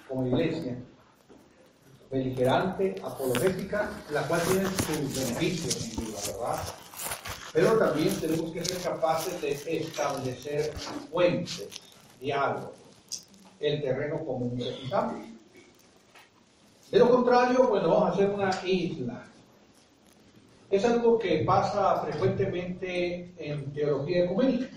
como iglesia, beligerante, apologética, la cual tiene sus beneficios sin duda, ¿verdad? Pero también tenemos que ser capaces de establecer puentes, diálogos, el terreno común que pisamos. De lo contrario, pues vamos a hacer una isla. Es algo que pasa frecuentemente en teología ecuménica.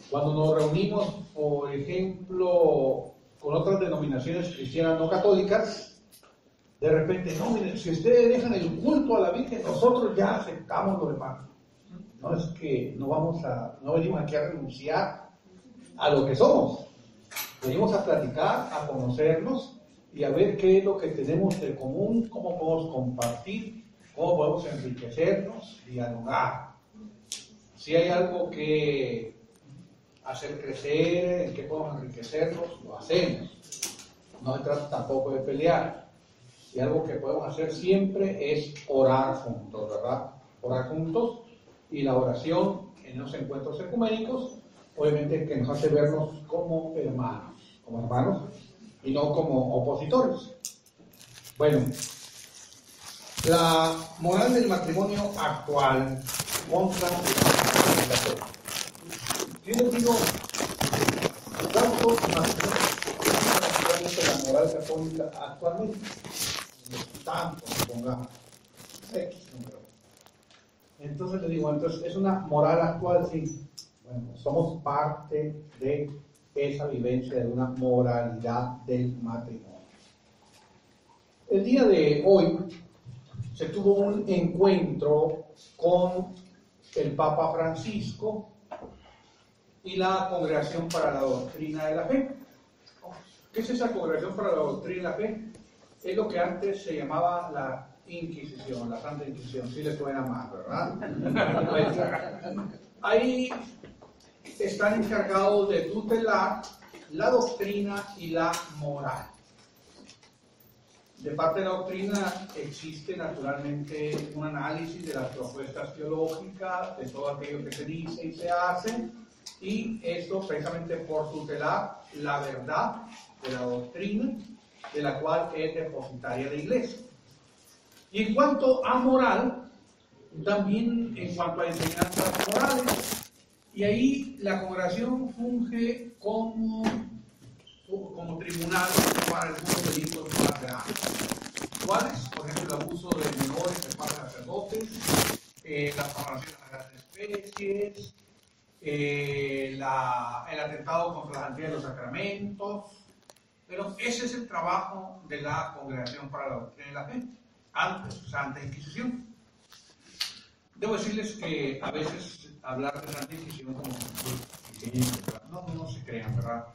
Cuando nos reunimos, por ejemplo, con otras denominaciones cristianas no católicas, de repente, no, miren, si ustedes dejan el culto a la Virgen, nosotros ya aceptamos lo demás. No es que no venimos aquí a renunciar a lo que somos. Venimos a platicar, a conocernos y a ver qué es lo que tenemos de común, cómo podemos compartir, cómo podemos enriquecernos, dialogar. Si hay algo que hacer crecer, en qué podemos enriquecernos, lo hacemos. No se trata tampoco de pelear. Y algo que podemos hacer siempre es orar juntos, ¿verdad? Orar juntos, y la oración en los encuentros ecuménicos, obviamente que nos hace vernos como hermanos y no como opositores. Bueno, la moral del matrimonio actual contra la católica. Yo les digo, ¿cuántos matrimonios la moral católica actualmente? Tantos, supongamos. X número. Entonces le digo, entonces es una moral actual, sí. Bueno, somos parte de esa vivencia de una moralidad del matrimonio. El día de hoy se tuvo un encuentro con el Papa Francisco y la Congregación para la Doctrina de la Fe. ¿Qué es esa Congregación para la Doctrina de la Fe? Es lo que antes se llamaba la Inquisición, la Santa Inquisición. Sí le suena más, ¿verdad? Pues, ahí están encargados de tutelar la doctrina y la moral. De parte de la doctrina existe naturalmente un análisis de las propuestas teológicas, de todo aquello que se dice y se hace, y esto precisamente por tutelar la verdad de la doctrina, de la cual es depositaria la Iglesia. Y en cuanto a moral, también en cuanto a enseñanzas morales, y ahí la congregación funge como tribunal para algunos delitos más grandes. ¿Cuáles? Por ejemplo, el abuso de menores de parte de sacerdotes, las profanaciones de las especies, el atentado contra la santidad de los sacramentos. Pero ese es el trabajo de la Congregación para la Doctrina de la Fe, antes, Santa Inquisición. Debo decirles que a veces hablar de Santa Inquisición como no se crean, ¿verdad?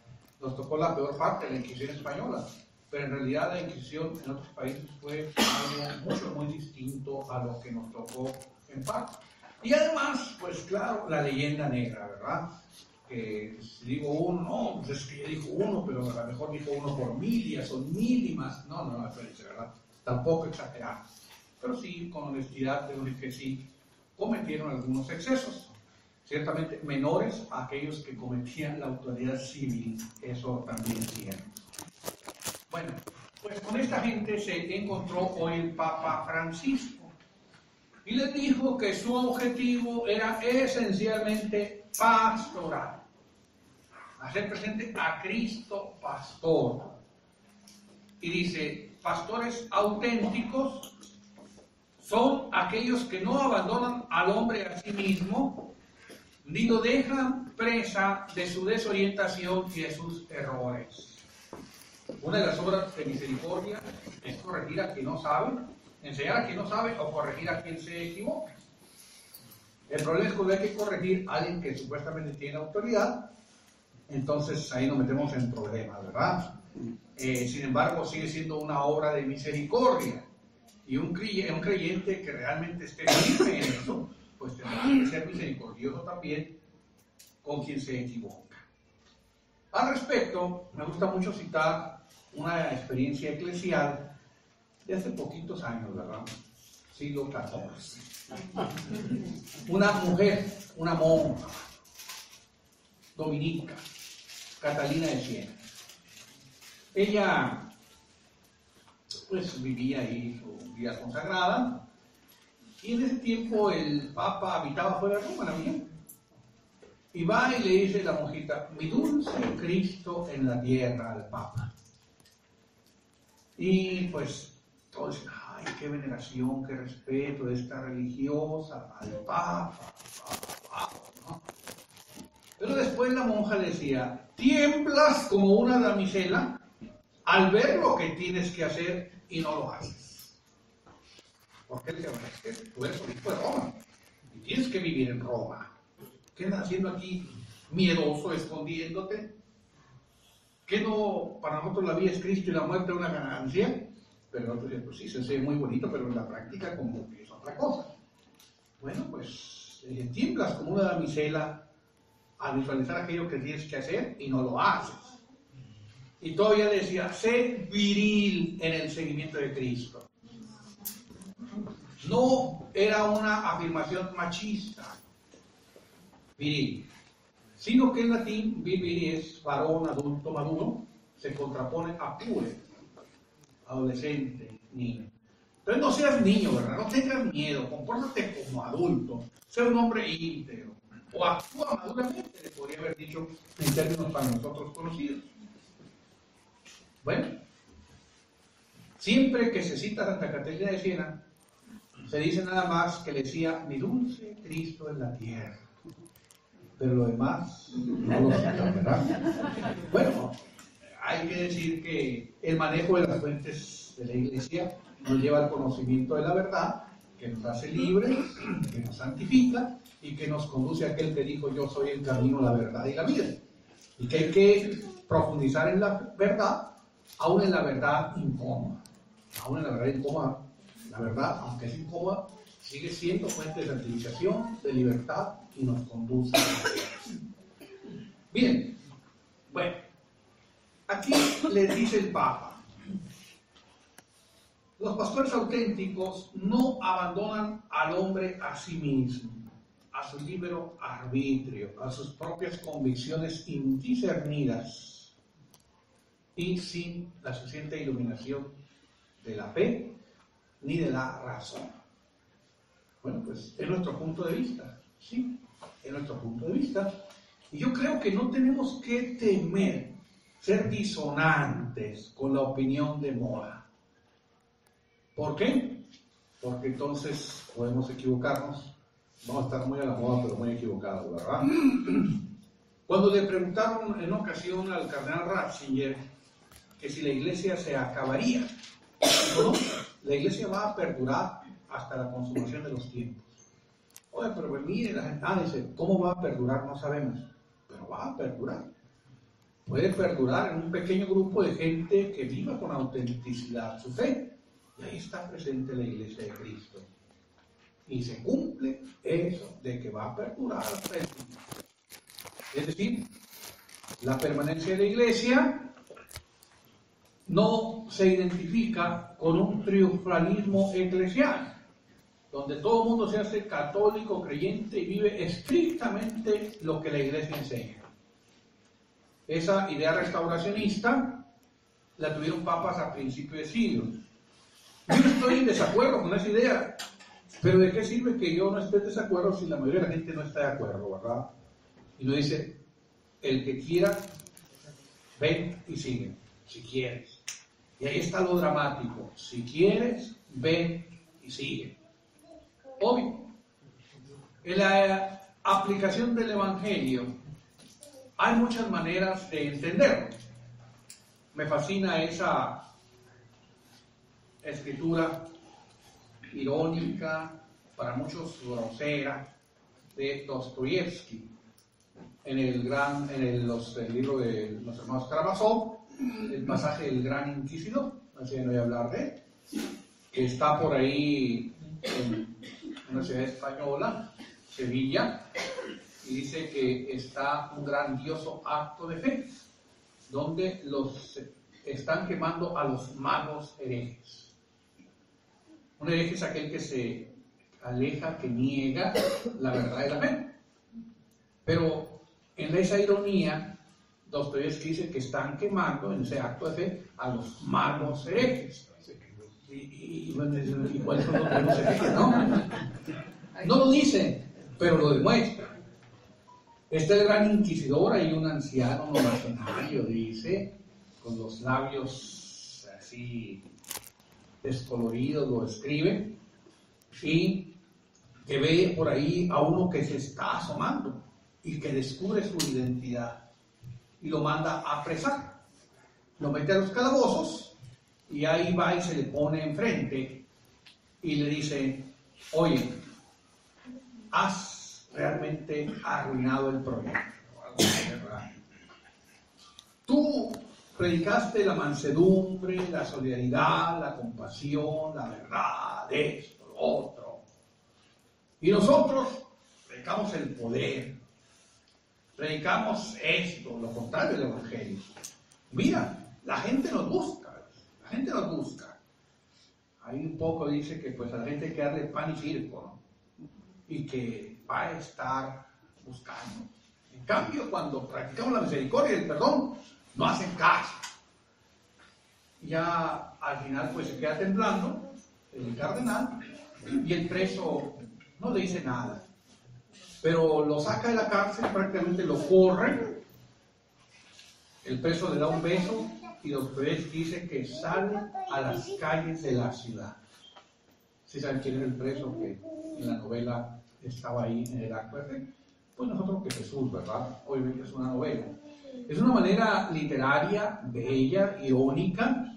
Nos tocó la peor parte de la Inquisición española, pero en realidad la Inquisición en otros países fue algo muy distinto a lo que nos tocó en parte. Y además, pues claro, la leyenda negra, ¿verdad? Que si digo uno, no, pues es que ya dijo uno, pero a lo mejor dijo uno por mil, ya son mil y más. No, espérense, ¿verdad? Tampoco exagerar. Pero sí, con honestidad, tengo que decir que sí, cometieron algunos excesos. Ciertamente menores a aquellos que cometían la autoridad civil, eso también es cierto. Bueno, pues con esta gente se encontró hoy el Papa Francisco y les dijo que su objetivo era esencialmente pastoral, hacer presente a Cristo pastor. Y dice, pastores auténticos son aquellos que no abandonan al hombre a sí mismo, ni lo dejan presa de su desorientación y de sus errores. Una de las obras de misericordia es corregir a quien no sabe, enseñar a quien no sabe o corregir a quien se equivoca. El problema es cuando hay que corregir a alguien que supuestamente tiene autoridad, entonces ahí nos metemos en problemas, ¿verdad? Sin embargo, sigue siendo una obra de misericordia. Y un creyente que realmente esté firme en eso, pues tendrá que ser misericordioso también con quien se equivoca. Al respecto, me gusta mucho citar una experiencia eclesial de hace poquitos años, ¿verdad? Siglo XIV. Una mujer, una monja, dominica, Catalina de Siena. ella pues vivía ahí su vida consagrada, y en ese tiempo el Papa habitaba fuera de Roma, la villa. Y va y le dice a la monjita: mi dulce Cristo en la tierra al Papa. Y pues todos dicen: ay, qué veneración, qué respeto de esta religiosa al Papa, ¿no? Pero después la monja decía: tiemblas como una damisela al ver lo que tienes que hacer y no lo haces. Porque él decía: es que tú eres obispo de Roma y tienes que vivir en Roma. ¿Qué andas haciendo aquí miedoso, escondiéndote? ¿Qué no, para nosotros la vida es Cristo y la muerte es una ganancia? Pero nosotros decimos: pues sí, se ve muy bonito, pero en la práctica como que es otra cosa. Bueno, pues tiemblas como una damisela al visualizar aquello que tienes que hacer y no lo haces. Y todavía decía: sé viril en el seguimiento de Cristo. No era una afirmación machista, viril, sino que en latín viviri es varón, adulto, maduro, se contrapone a pure, adolescente, niño. Entonces no seas niño, ¿verdad? No tengas miedo, compórtate como adulto, sé un hombre íntegro, o actúa maduramente, le podría haber dicho en términos para nosotros conocidos. Bueno, siempre que se cita Santa Catalina de Siena, se dice nada más que le decía: mi dulce Cristo en la tierra. Pero lo demás no lo citan, ¿verdad? Bueno, hay que decir que el manejo de las fuentes de la Iglesia nos lleva al conocimiento de la verdad, que nos hace libres, que nos santifica y que nos conduce a aquel que dijo: yo soy el camino, la verdad y la vida. Y que hay que profundizar en la verdad, aún en la verdad incómoda. Aún en la verdad incómoda, la verdad, aunque es incómoda, sigue siendo fuente de santificación, de libertad, y nos conduce a Dios. Bien, bueno, aquí les dice el Papa: los pastores auténticos no abandonan al hombre a sí mismo, a su libre arbitrio, a sus propias convicciones indiscernidas y sin la suficiente iluminación de la fe ni de la razón. Bueno, pues es nuestro punto de vista, sí, es nuestro punto de vista. Y yo creo que no tenemos que temer ser disonantes con la opinión de moda. ¿Por qué? Porque entonces podemos equivocarnos. Vamos a estar muy a la moda, pero muy equivocados, ¿verdad? Cuando le preguntaron en ocasión al cardenal Ratzinger que si la iglesia se acabaría, no, la iglesia va a perdurar hasta la consumación de los tiempos. Oye, pero pues mire, la gente dice: ¿cómo va a perdurar? No sabemos, pero va a perdurar. Puede perdurar en un pequeño grupo de gente que viva con autenticidad su fe, y ahí está presente la iglesia de Cristo. Y se cumple eso de que va a perdurar hasta el fin. Es decir, la permanencia de la iglesia no se identifica con un triunfalismo eclesial, donde todo el mundo se hace católico, creyente y vive estrictamente lo que la iglesia enseña. Esa idea restauracionista la tuvieron papas a principios de siglo. Yo no estoy en desacuerdo con esa idea, pero ¿de qué sirve que yo no esté en desacuerdo si la mayoría de la gente no está de acuerdo, verdad? Y nos dice: el que quiera, ven y sigue, si quieres. Y ahí está lo dramático: si quieres, ven y sigue. Obvio. En la aplicación del Evangelio hay muchas maneras de entenderlo. Me fascina esa escritura irónica, para muchos grosera, de Dostoyevsky en el libro de los hermanos Karamazov, el pasaje del Gran Inquisidor. Así no voy a hablar de él, que está por ahí en una ciudad española, Sevilla, y dice que está un grandioso acto de fe, donde los están quemando a los magos herejes. Un hereje es aquel que se aleja, que niega la verdad de la fe. Pero en esa ironía, Dostoyevsky dice que están quemando en ese acto de fe a los malos herejes. ¿Y cuáles son los buenos herejes? No lo dice, pero lo demuestra. Este gran inquisidor, hay un anciano novacionario, dice, con los labios así descoloridos, lo escribe, y que ve por ahí a uno que se está asomando y que descubre su identidad y lo manda a apresar. Lo mete a los calabozos y ahí va y se le pone enfrente y le dice: oye, has realmente arruinado el proyecto. Tú predicaste la mansedumbre, la solidaridad, la compasión, la verdad, esto, lo otro. Y nosotros predicamos el poder, predicamos esto, lo contrario del Evangelio. Mira, la gente nos busca, Ahí un poco dice que pues a la gente hay que darle pan y circo, ¿no? Y que va a estar buscando. En cambio, cuando practicamos la misericordia y el perdón, no hacen caso. Ya al final pues se queda temblando el cardenal y el preso no le dice nada. Pero lo saca de la cárcel, prácticamente lo corre. El preso le da un beso y Dostoyevsky dice que sale a las calles de la ciudad. ¿Sí saben quién es el preso que en la novela estaba ahí en el acto de fe? Pues nosotros que Jesús, ¿verdad? Obviamente es una novela. Es una manera literaria, bella, irónica,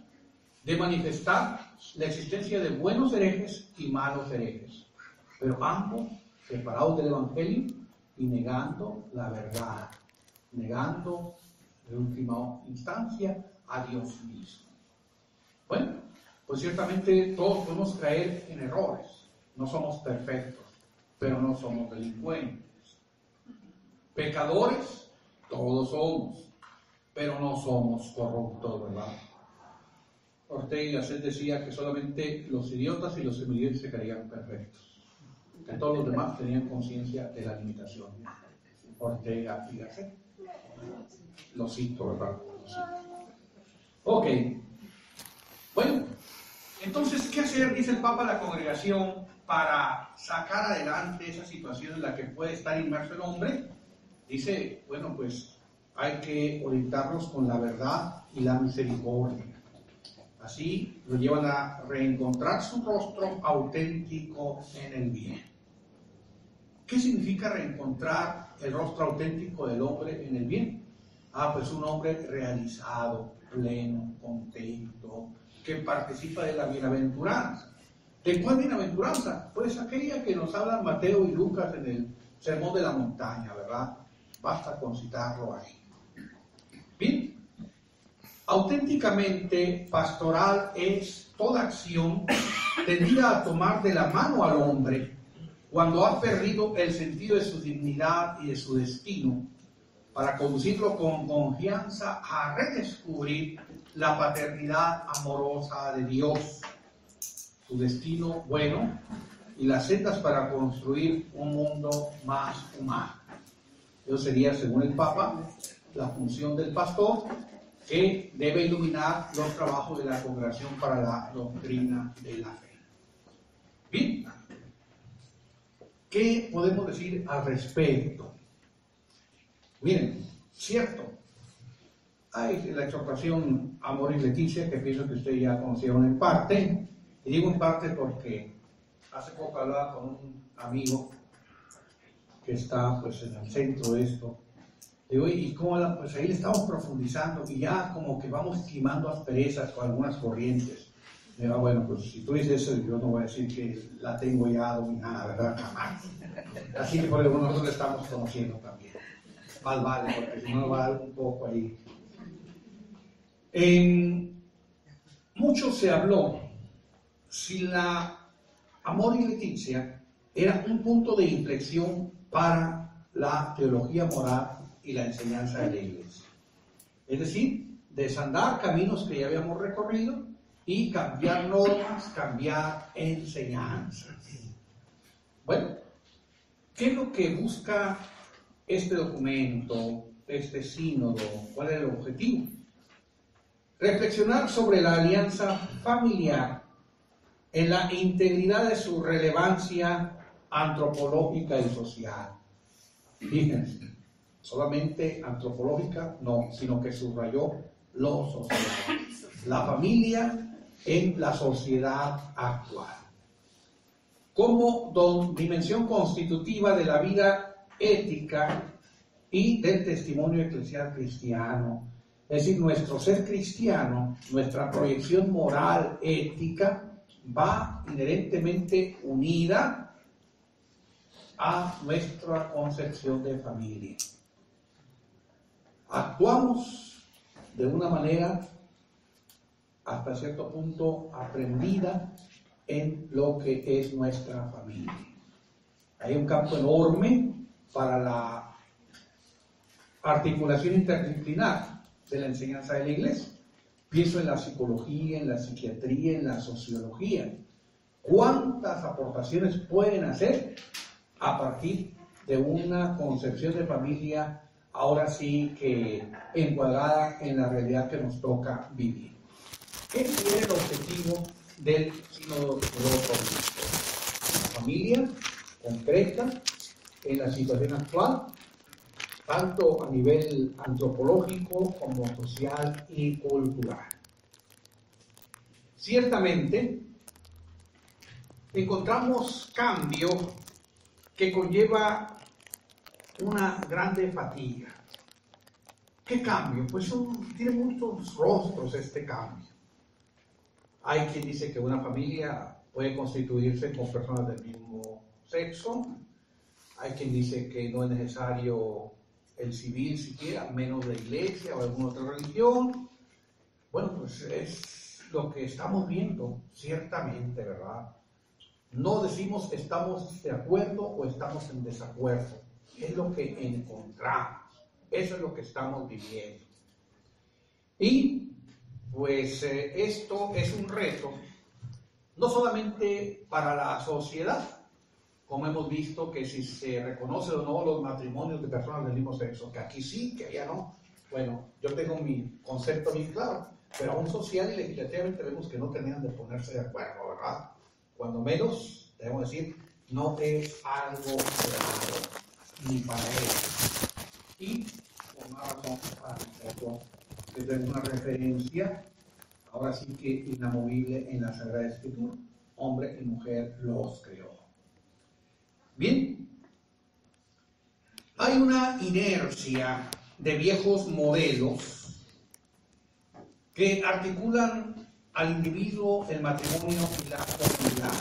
de manifestar la existencia de buenos herejes y malos herejes, pero ambos separados del Evangelio y negando la verdad, negando en última instancia a Dios mismo. Bueno, pues ciertamente todos podemos caer en errores, no somos perfectos, pero no somos delincuentes. Pecadores, todos somos, pero no somos corruptos, ¿verdad? Ortega y Gasset decía que solamente los idiotas y los semidiotas se creían perfectos, que todos los demás tenían conciencia de la limitación. Ortega y Gasset. Lo cito, ¿verdad? Lo cito. Ok. Bueno, entonces, ¿qué hacer, dice el Papa, a la congregación para sacar adelante esa situación en la que puede estar inmerso el hombre? Dice, bueno, pues hay que orientarlos con la verdad y la misericordia. Así lo llevan a reencontrar su rostro auténtico en el bien. ¿Qué significa reencontrar el rostro auténtico del hombre en el bien? Pues un hombre realizado, pleno, contento, que participa de la bienaventuranza. ¿De cuál bienaventuranza? Pues aquella que nos hablan Mateo y Lucas en el Sermón de la Montaña, ¿verdad? Basta con citarlo ahí. Bien. Auténticamente pastoral es toda acción tendida a tomar de la mano al hombre cuando ha perdido el sentido de su dignidad y de su destino, para conducirlo con confianza a redescubrir la paternidad amorosa de Dios, su destino bueno y las sendas para construir un mundo más humano. Eso sería, según el Papa, la función del pastor, que debe iluminar los trabajos de la congregación para la doctrina de la fe. Bien, ¿qué podemos decir al respecto? Miren, cierto, hay la exhortación Amor y Leticia, que pienso que ustedes ya conocieron en parte, y digo en parte porque hace poco hablaba con un amigo que está pues en el centro de esto. Digo, y cómo pues ahí le estamos profundizando y ya como que vamos esquimando asperezas con algunas corrientes. Me digo, bueno, pues si tú dices eso, yo no voy a decir que la tengo ya dominada, ¿verdad? Jamás. Así que por eso nosotros la estamos conociendo también. Más vale, porque si no nos va a dar un poco ahí. Mucho se habló si la Amor y Leticia era un punto de inflexión para la teología moral y la enseñanza de la Iglesia. Es decir, desandar caminos que ya habíamos recorrido y cambiar normas, cambiar enseñanzas. Bueno, ¿qué es lo que busca este documento este sínodo? ¿Cuál es el objetivo? Reflexionar sobre la alianza familiar en la integridad de su relevancia antropológica y social. Fíjense, solamente antropológica no, sino que subrayó lo social. La familia en la sociedad actual. Como dimensión constitutiva de la vida ética y del testimonio eclesial cristiano. Es decir, nuestro ser cristiano, nuestra proyección moral, ética, va inherentemente unida a nuestra concepción de familia. Actuamos de una manera hasta cierto punto aprendida en lo que es nuestra familia. Hay un campo enorme para la articulación interdisciplinar de la enseñanza de la Iglesia. Pienso en la psicología, en la psiquiatría, en la sociología. ¿Cuántas aportaciones pueden hacer a partir de una concepción de familia, ahora sí que encuadrada en la realidad que nos toca vivir? ¿Qué es el objetivo del sínodo de la familia concreta en la situación actual, tanto a nivel antropológico como social y cultural? Ciertamente, encontramos cambio que conlleva una grande fatiga. ¿Qué cambio? Pues tiene muchos rostros este cambio. Hay quien dice que una familia puede constituirse con personas del mismo sexo. Hay quien dice que no es necesario el civil siquiera, menos la iglesia o alguna otra religión. Bueno, pues es lo que estamos viendo, ciertamente, ¿verdad? No decimos estamos de acuerdo o estamos en desacuerdo. Es lo que encontramos. Eso es lo que estamos viviendo. Y pues esto es un reto, no solamente para la sociedad, como hemos visto que si se reconoce o no los matrimonios de personas del mismo sexo, que aquí sí, que allá no. Bueno, yo tengo mi concepto bien claro, pero aún social y legislativamente vemos que no tenían de ponerse de acuerdo, ¿verdad? Cuando menos, debemos decir, no es algo claro, ni para ellos. Y por una razón, para nosotros, es una referencia, ahora sí que inamovible en la Sagrada Escritura. Hombre y mujer los creó. Bien, hay una inercia de viejos modelos que articulan al individuo, el matrimonio y la comunidad,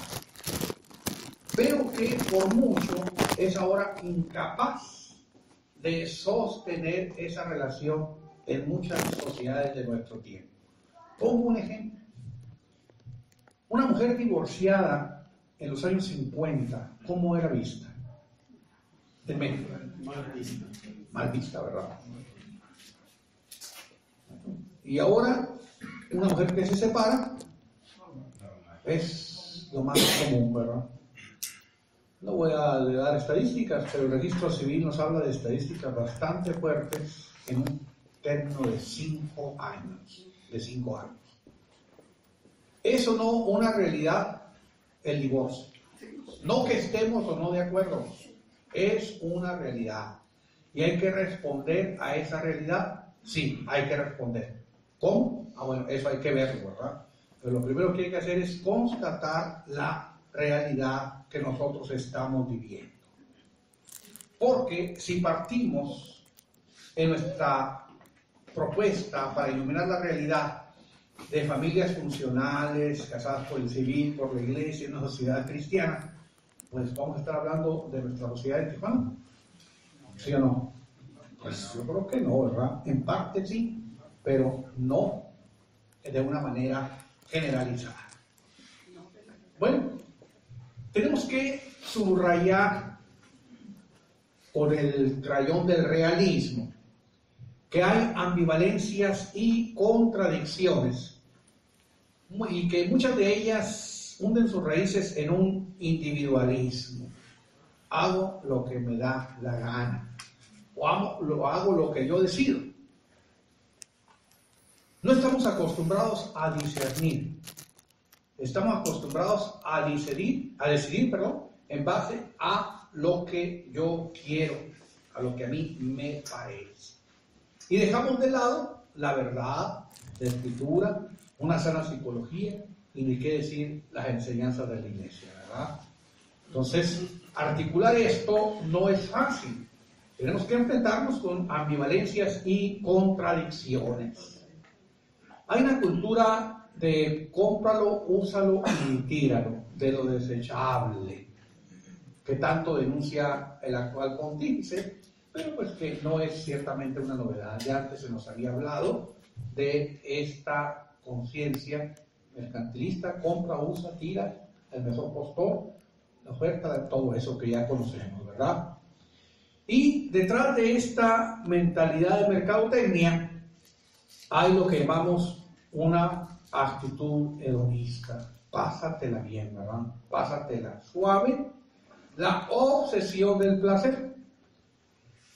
pero que por mucho es ahora incapaz de sostener esa relación en muchas sociedades de nuestro tiempo. Pongo un ejemplo. Una mujer divorciada en los años 50, ¿cómo era vista? En México. Mal vista, ¿verdad? Y ahora, una mujer que se separa es lo más común, ¿verdad? No voy a dar estadísticas, pero el registro civil nos habla de estadísticas bastante fuertes en un término de 5 años. Eso no una realidad, el divorcio. No que estemos o no de acuerdo, es una realidad. ¿Y hay que responder a esa realidad? Sí, hay que responder. ¿Cómo? Bueno, eso hay que verlo, ¿verdad? Pero lo primero que hay que hacer es constatar la realidad que nosotros estamos viviendo. Porque si partimos en nuestra propuesta para iluminar la realidad de familias funcionales, casadas por el civil, por la iglesia, en una sociedad cristiana, pues vamos a estar hablando de nuestra sociedad de Tijuana. ¿Sí o no? Pues yo creo que no, ¿verdad? En parte sí, pero no de una manera generalizada. Bueno, tenemos que subrayar por el crayón del realismo que hay ambivalencias y contradicciones y que muchas de ellas hunden sus raíces en un individualismo. Hago lo que me da la gana. o hago lo que yo decido. No estamos acostumbrados a discernir. Estamos acostumbrados a decidir, en base a lo que yo quiero, a lo que a mí me parece. Y dejamos de lado la verdad, la escritura, una sana psicología y ni qué decir las enseñanzas de la iglesia, ¿verdad? Entonces, articular esto no es fácil. Tenemos que enfrentarnos con ambivalencias y contradicciones. Hay una cultura de cómpralo, úsalo y tíralo, de lo desechable, que tanto denuncia el actual pontífice, pero pues que no es ciertamente una novedad. Ya antes se nos había hablado de esta conciencia mercantilista, compra, usa, tira, el mejor postor, la oferta de todo eso que ya conocemos, ¿verdad? Y detrás de esta mentalidad de mercadotecnia hay lo que llamamos una actitud hedonista. Pásatela bien, ¿verdad? Pásatela suave. La obsesión del placer.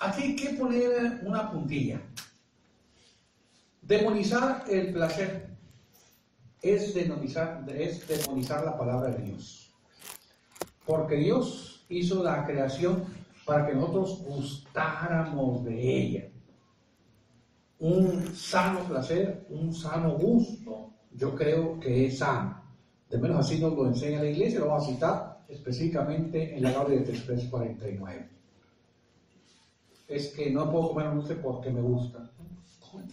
Aquí hay que poner una puntilla. Demonizar el placer es demonizar la palabra de Dios. Porque Dios hizo la creación para que nosotros gustáramos de ella. Un sano placer, un sano gusto, yo creo que es sano. De menos así nos lo enseña la iglesia, lo vamos a citar específicamente en la Gaudium et Spes 49. Es que no puedo comer un dulce porque me gusta.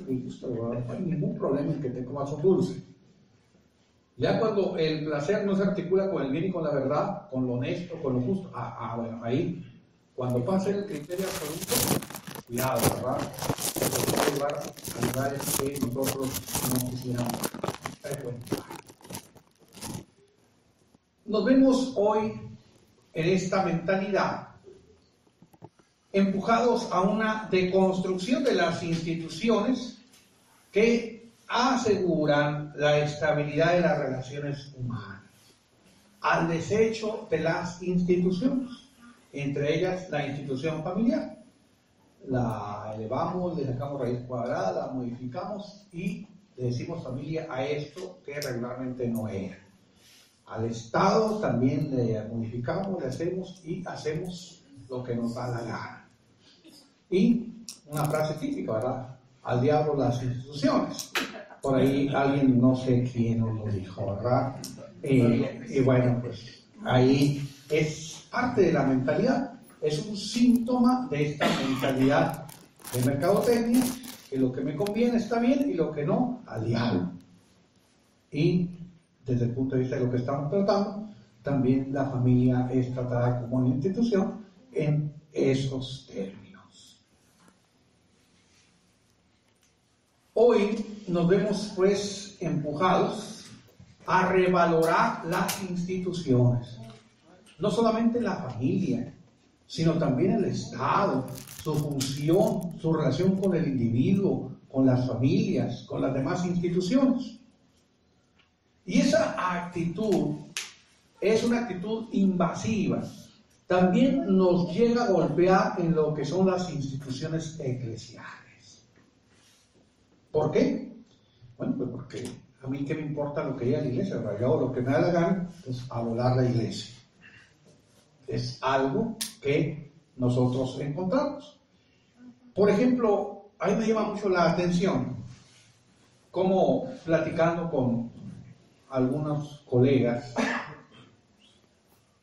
Me gusta, ¿verdad? No hay ningún problema en que te comas un dulce. Ya cuando el placer no se articula con el bien y con la verdad, con lo honesto, con lo justo, bueno, ahí, cuando pase el criterio absoluto, cuidado, ¿verdad? Porque puede llevar a lugares que nosotros no quisiéramos frecuentar. Nos vemos hoy en esta mentalidad empujados a una deconstrucción de las instituciones que aseguran la estabilidad de las relaciones humanas, al desecho de las instituciones, entre ellas la institución familiar. La elevamos, le sacamos raíz cuadrada, la modificamos y le decimos familia a esto que regularmente no era. Al Estado también le modificamos, le hacemos y hacemos lo que nos da la gana. Y una frase típica, ¿verdad? Al diablo las instituciones. Por ahí alguien, no sé quién nos lo dijo, ¿verdad? Y bueno, pues ahí es parte de la mentalidad, es un síntoma de esta mentalidad de mercadotecnia, que lo que me conviene está bien y lo que no, al diablo. Y desde el punto de vista de lo que estamos tratando, también la familia es tratada como una institución en esos términos. Hoy nos vemos pues empujados a revalorar las instituciones, no solamente la familia, sino también el Estado, su función, su relación con el individuo, con las familias, con las demás instituciones. Y esa actitud es una actitud invasiva. También nos llega a golpear en lo que son las instituciones eclesiales. ¿Por qué? Bueno, pues porque a mí qué me importa lo que diga la iglesia, ¿verdad? Yo lo que me da la gana es abolar la iglesia. Es algo que nosotros encontramos. Por ejemplo, a mí me llama mucho la atención cómo platicando con algunos colegas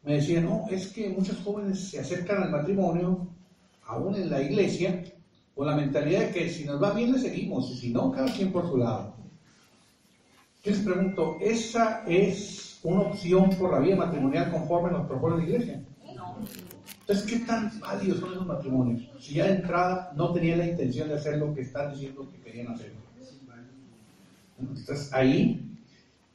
me decían, no, es que muchos jóvenes se acercan al matrimonio, aún en la iglesia, con la mentalidad de que si nos va bien le seguimos, y si no, cada quien por su lado. Yo les pregunto, ¿esa es una opción por la vida matrimonial conforme nos propone la iglesia? No. Entonces, ¿qué tan válidos son esos matrimonios? Si ya de entrada no tenían la intención de hacer lo que están diciendo que querían hacer. Entonces, ahí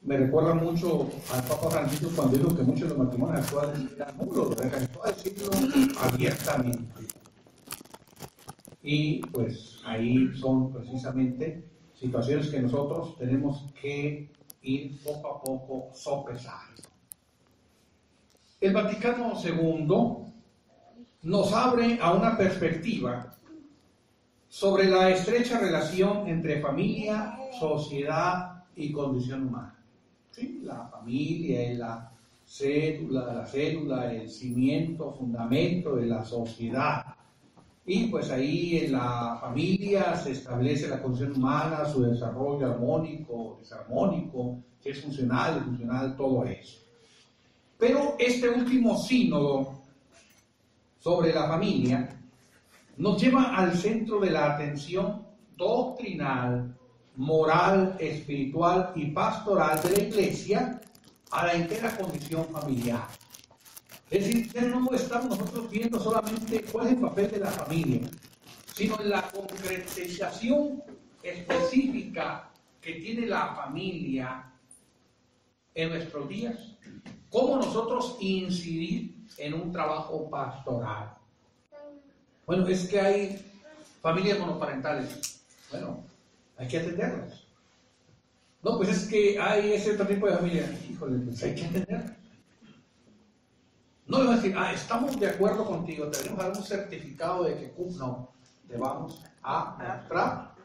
me recuerda mucho al Papa Francisco cuando dijo que muchos de los matrimonios actuales eran nulos, dejó de decirlo abiertamente. Y pues ahí son precisamente situaciones que nosotros tenemos que ir poco a poco sopesando. El Vaticano II nos abre a una perspectiva sobre la estrecha relación entre familia, sociedad y condición humana. ¿Sí? La familia es la célula, el cimiento, fundamento de la sociedad. Y pues ahí en la familia se establece la condición humana, su desarrollo armónico, desarmónico, si es funcional, disfuncional, todo eso. Pero este último sínodo sobre la familia nos lleva al centro de la atención doctrinal, moral, espiritual y pastoral de la Iglesia a la entera condición familiar. Es decir, ya no estamos nosotros viendo solamente cuál es el papel de la familia, sino en la concretización específica que tiene la familia en nuestros días, cómo nosotros incidir en un trabajo pastoral. Bueno, es que hay familias monoparentales. Bueno, hay que atenderlas. No, pues es que hay ese otro tipo de familia. Híjole, pues hay que atenderlas. No le voy a decir, estamos de acuerdo contigo, tenemos algún certificado de que no, le vamos a mostrar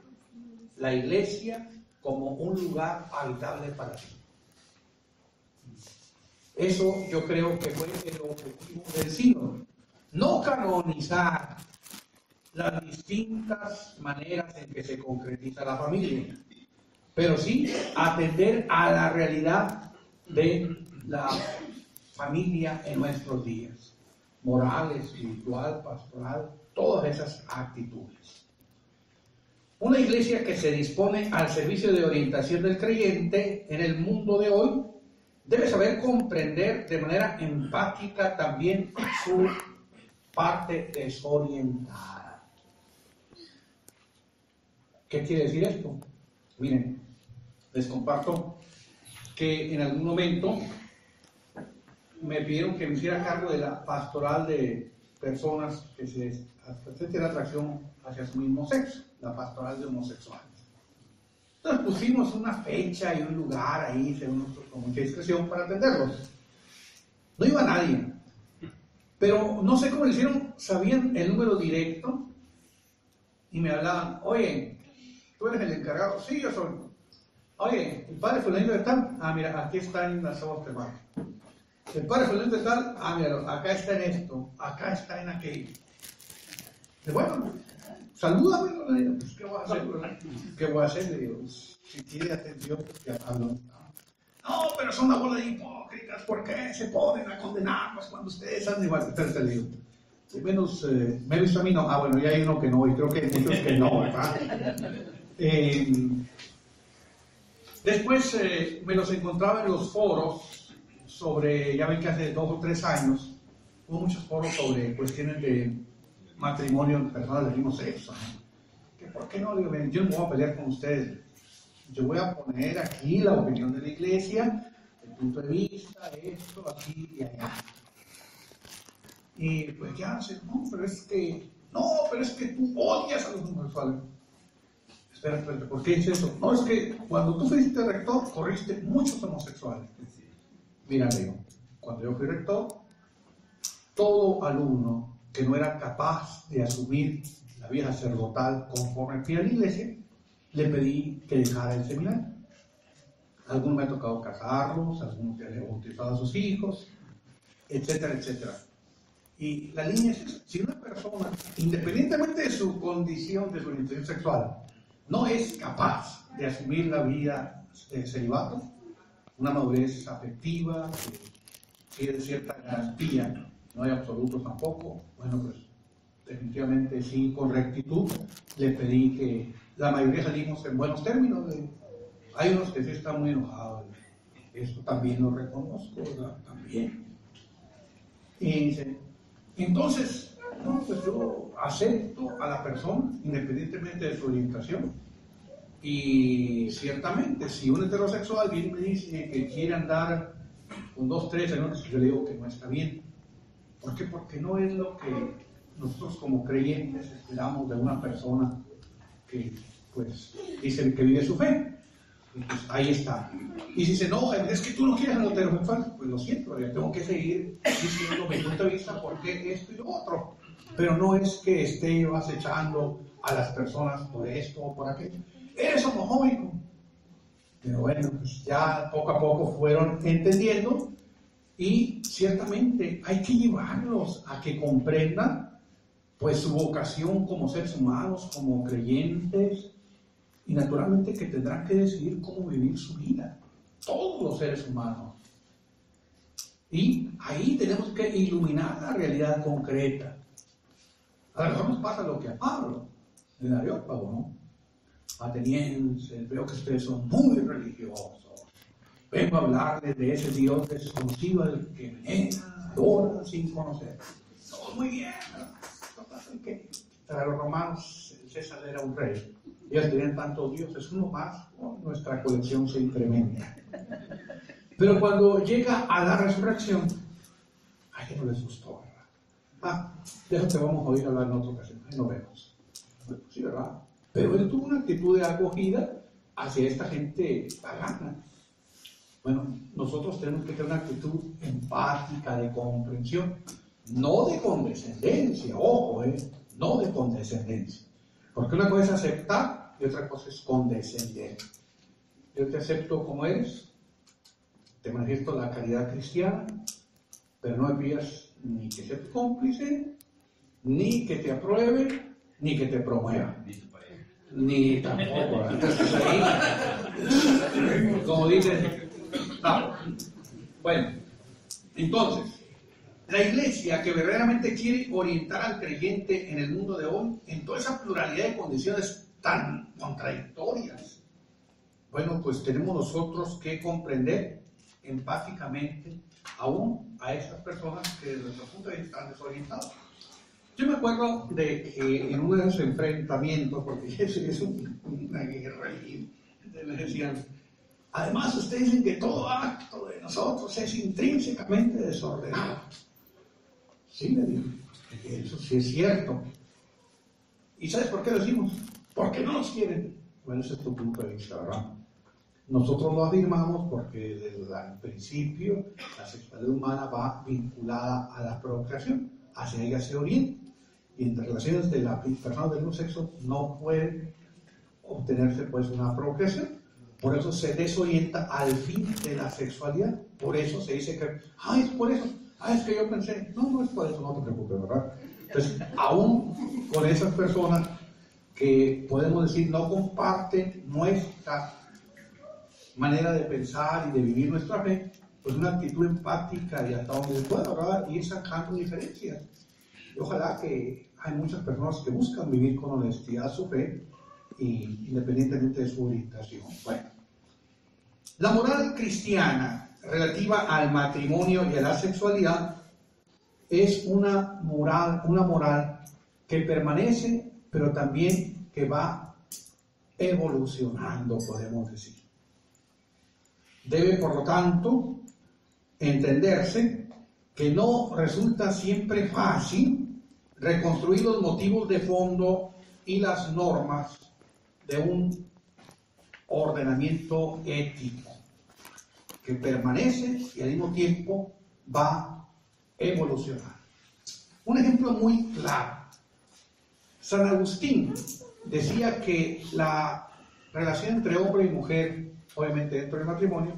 la iglesia como un lugar habitable para ti. Eso yo creo que fue el objetivo del sínodo. No canonizar las distintas maneras en que se concretiza la familia, pero sí atender a la realidad de la familia en nuestros días, moral, espiritual, pastoral, todas esas actitudes. Una iglesia que se dispone al servicio de orientación del creyente en el mundo de hoy debe saber comprender de manera empática también su parte desorientada. ¿Qué quiere decir esto? Miren, les comparto que en algún momento me pidieron que me hiciera cargo de la pastoral de personas que tienen atracción hacia su mismo sexo, la pastoral de homosexuales. Entonces pusimos una fecha y un lugar ahí, con mucha discreción, para atenderlos. No iba nadie, pero no sé cómo lo hicieron, sabían el número directo y me hablaban, oye, ¿tú eres el encargado? Sí, yo soy. Oye, el padre fulanito de tal, mira, aquí está en las ojos de mar. El padre fulanito de tal, mira, acá está en esto, acá está en aquello. Y bueno, salúdame, le digo, pues ¿qué voy a hacer? ¿Qué voy a hacer? Le digo, si quiere atención, pues ya hablo. No, pero son una bola de hipócritas, ¿por qué se ponen a condenarnos cuando ustedes han igual? Entonces le digo, menos a mí no, bueno, ya hay uno que no, y creo que hay muchos que no, ¿verdad? Después me los encontraba en los foros sobre, ya ven que hace 2 o 3 años hubo muchos foros sobre cuestiones de matrimonio en personas del mismo sexo, ¿no? Que ¿por qué no? Digo, yo no me voy a pelear con ustedes, yo voy a poner aquí la opinión de la iglesia, el punto de vista, esto, aquí y allá. Y pues ya, no, pero es que tú odias a los homosexuales. Espera, ¿por qué es eso? No, es que cuando tú fuiste rector, corriste muchos homosexuales. Mira, Leo, cuando yo fui rector, todo alumno que no era capaz de asumir la vida sacerdotal conforme pide la iglesia, le pedí que dejara el seminario. Algunos me ha tocado casarlos, algunos que le han bautizado a sus hijos, etcétera, etcétera. Y la línea es esa. Si una persona, independientemente de su condición, de su orientación sexual, no es capaz de asumir la vida de celibato, una madurez afectiva, que tiene cierta garantía, no hay absolutos tampoco, bueno, pues definitivamente sí, con rectitud, le pedí que la mayoría salimos en buenos términos. Hay unos que sí están muy enojados, esto también lo reconozco, ¿verdad? También. Y dice, entonces, no, pues yo acepto a la persona independientemente de su orientación. Y ciertamente, si un heterosexual viene y me dice que quiere andar con 2, 3 señores, yo le digo que no está bien. ¿Por qué? Porque no es lo que nosotros como creyentes esperamos de una persona que, pues, dice que vive su fe. Y pues ahí está. Y si se enoja, es que tú no quieres a los heterosexuales, pues lo siento, yo tengo que seguir diciendo mi punto de vista por qué esto y lo otro. Pero no es que esté yo acechando a las personas por esto o por aquello. Eres homofóbico. Pero bueno, pues ya poco a poco fueron entendiendo y ciertamente hay que llevarlos a que comprendan pues su vocación como seres humanos, como creyentes, y naturalmente que tendrán que decidir cómo vivir su vida, todos los seres humanos. Y ahí tenemos que iluminar la realidad concreta. A lo mejor nos pasa lo que a Pablo, el Areópago, ¿no? Atenienses, veo que ustedes son muy religiosos. Vengo a hablarles de ese Dios desconocido al que veneran, adoran sin conocer. Todo muy bien, ¿verdad? Que para los romanos César era un rey. Ellos tenían tantos dioses, uno más, nuestra colección se incrementa. Pero cuando llega a la resurrección, a ellos no les gustó, ¿verdad? De eso te vamos a oír hablar en otra ocasión, ahí nos vemos. Sí, ¿verdad? Pero él tuvo una actitud de acogida hacia esta gente pagana. Bueno, nosotros tenemos que tener una actitud empática, de comprensión, no de condescendencia, ojo, no de condescendencia. Porque una cosa es aceptar y otra cosa es condescender. Yo te acepto como eres, te manifiesto la caridad cristiana, pero no me pidas ni que sea tu cómplice, ni que te apruebe, ni que te promueva. Ni tampoco, ¿verdad? Entonces ahí, como dice, no. Bueno, entonces, la iglesia que verdaderamente quiere orientar al creyente en el mundo de hoy, en toda esa pluralidad de condiciones tan contradictorias, bueno, pues tenemos nosotros que comprender empáticamente aún a esas personas que desde nuestro punto de vista están desorientadas. Yo me acuerdo de que en uno de esos enfrentamientos, porque es una guerra y les decían, además ustedes dicen que todo acto de nosotros es intrínsecamente desordenado. Sí, le digo, eso sí es cierto. ¿Y sabes por qué lo decimos? Porque no nos quieren. Bueno, ese es tu punto de vista, ¿verdad? Nosotros lo afirmamos porque desde el principio la sexualidad humana va vinculada a la procreación, hacia ella se orienta. Y entre relaciones de las personas del mismo sexo no puede obtenerse pues una procreación. Por eso se desorienta al fin de la sexualidad. Por eso se dice que, es por eso. Es que yo pensé, no es por eso, no te preocupes, ¿verdad? Entonces, aún con esas personas que podemos decir no comparten nuestra manera de pensar y de vivir nuestra fe, pues una actitud empática y hasta donde se pueda, ¿verdad? Ir sacando diferencias. Y ojalá que hay muchas personas que buscan vivir con honestidad su fe, y independientemente de su orientación. Bueno, la moral cristiana relativa al matrimonio y a la sexualidad es una moral que permanece, pero también que va evolucionando, podemos decir. Debe, por lo tanto, entenderse que no resulta siempre fácil reconstruir los motivos de fondo y las normas de un ordenamiento ético que permanece y al mismo tiempo va evolucionando. Un ejemplo muy claro. San Agustín decía que la relación entre hombre y mujer, obviamente dentro del matrimonio,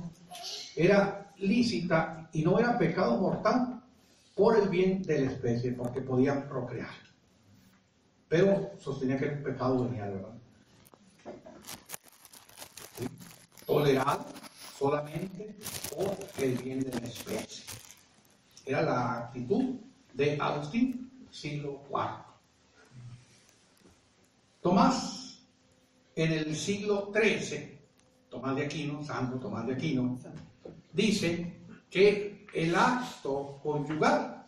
era lícita y no era pecado mortal por el bien de la especie, porque podían procrear. Pero sostenía que era un pecado venial, ¿verdad? ¿Sí? Tolerado solamente por el bien de la especie. Era la actitud de Agustín, siglo IV. Tomás, en el siglo XIII, Tomás de Aquino, Santo Tomás de Aquino, dice que el acto conyugal,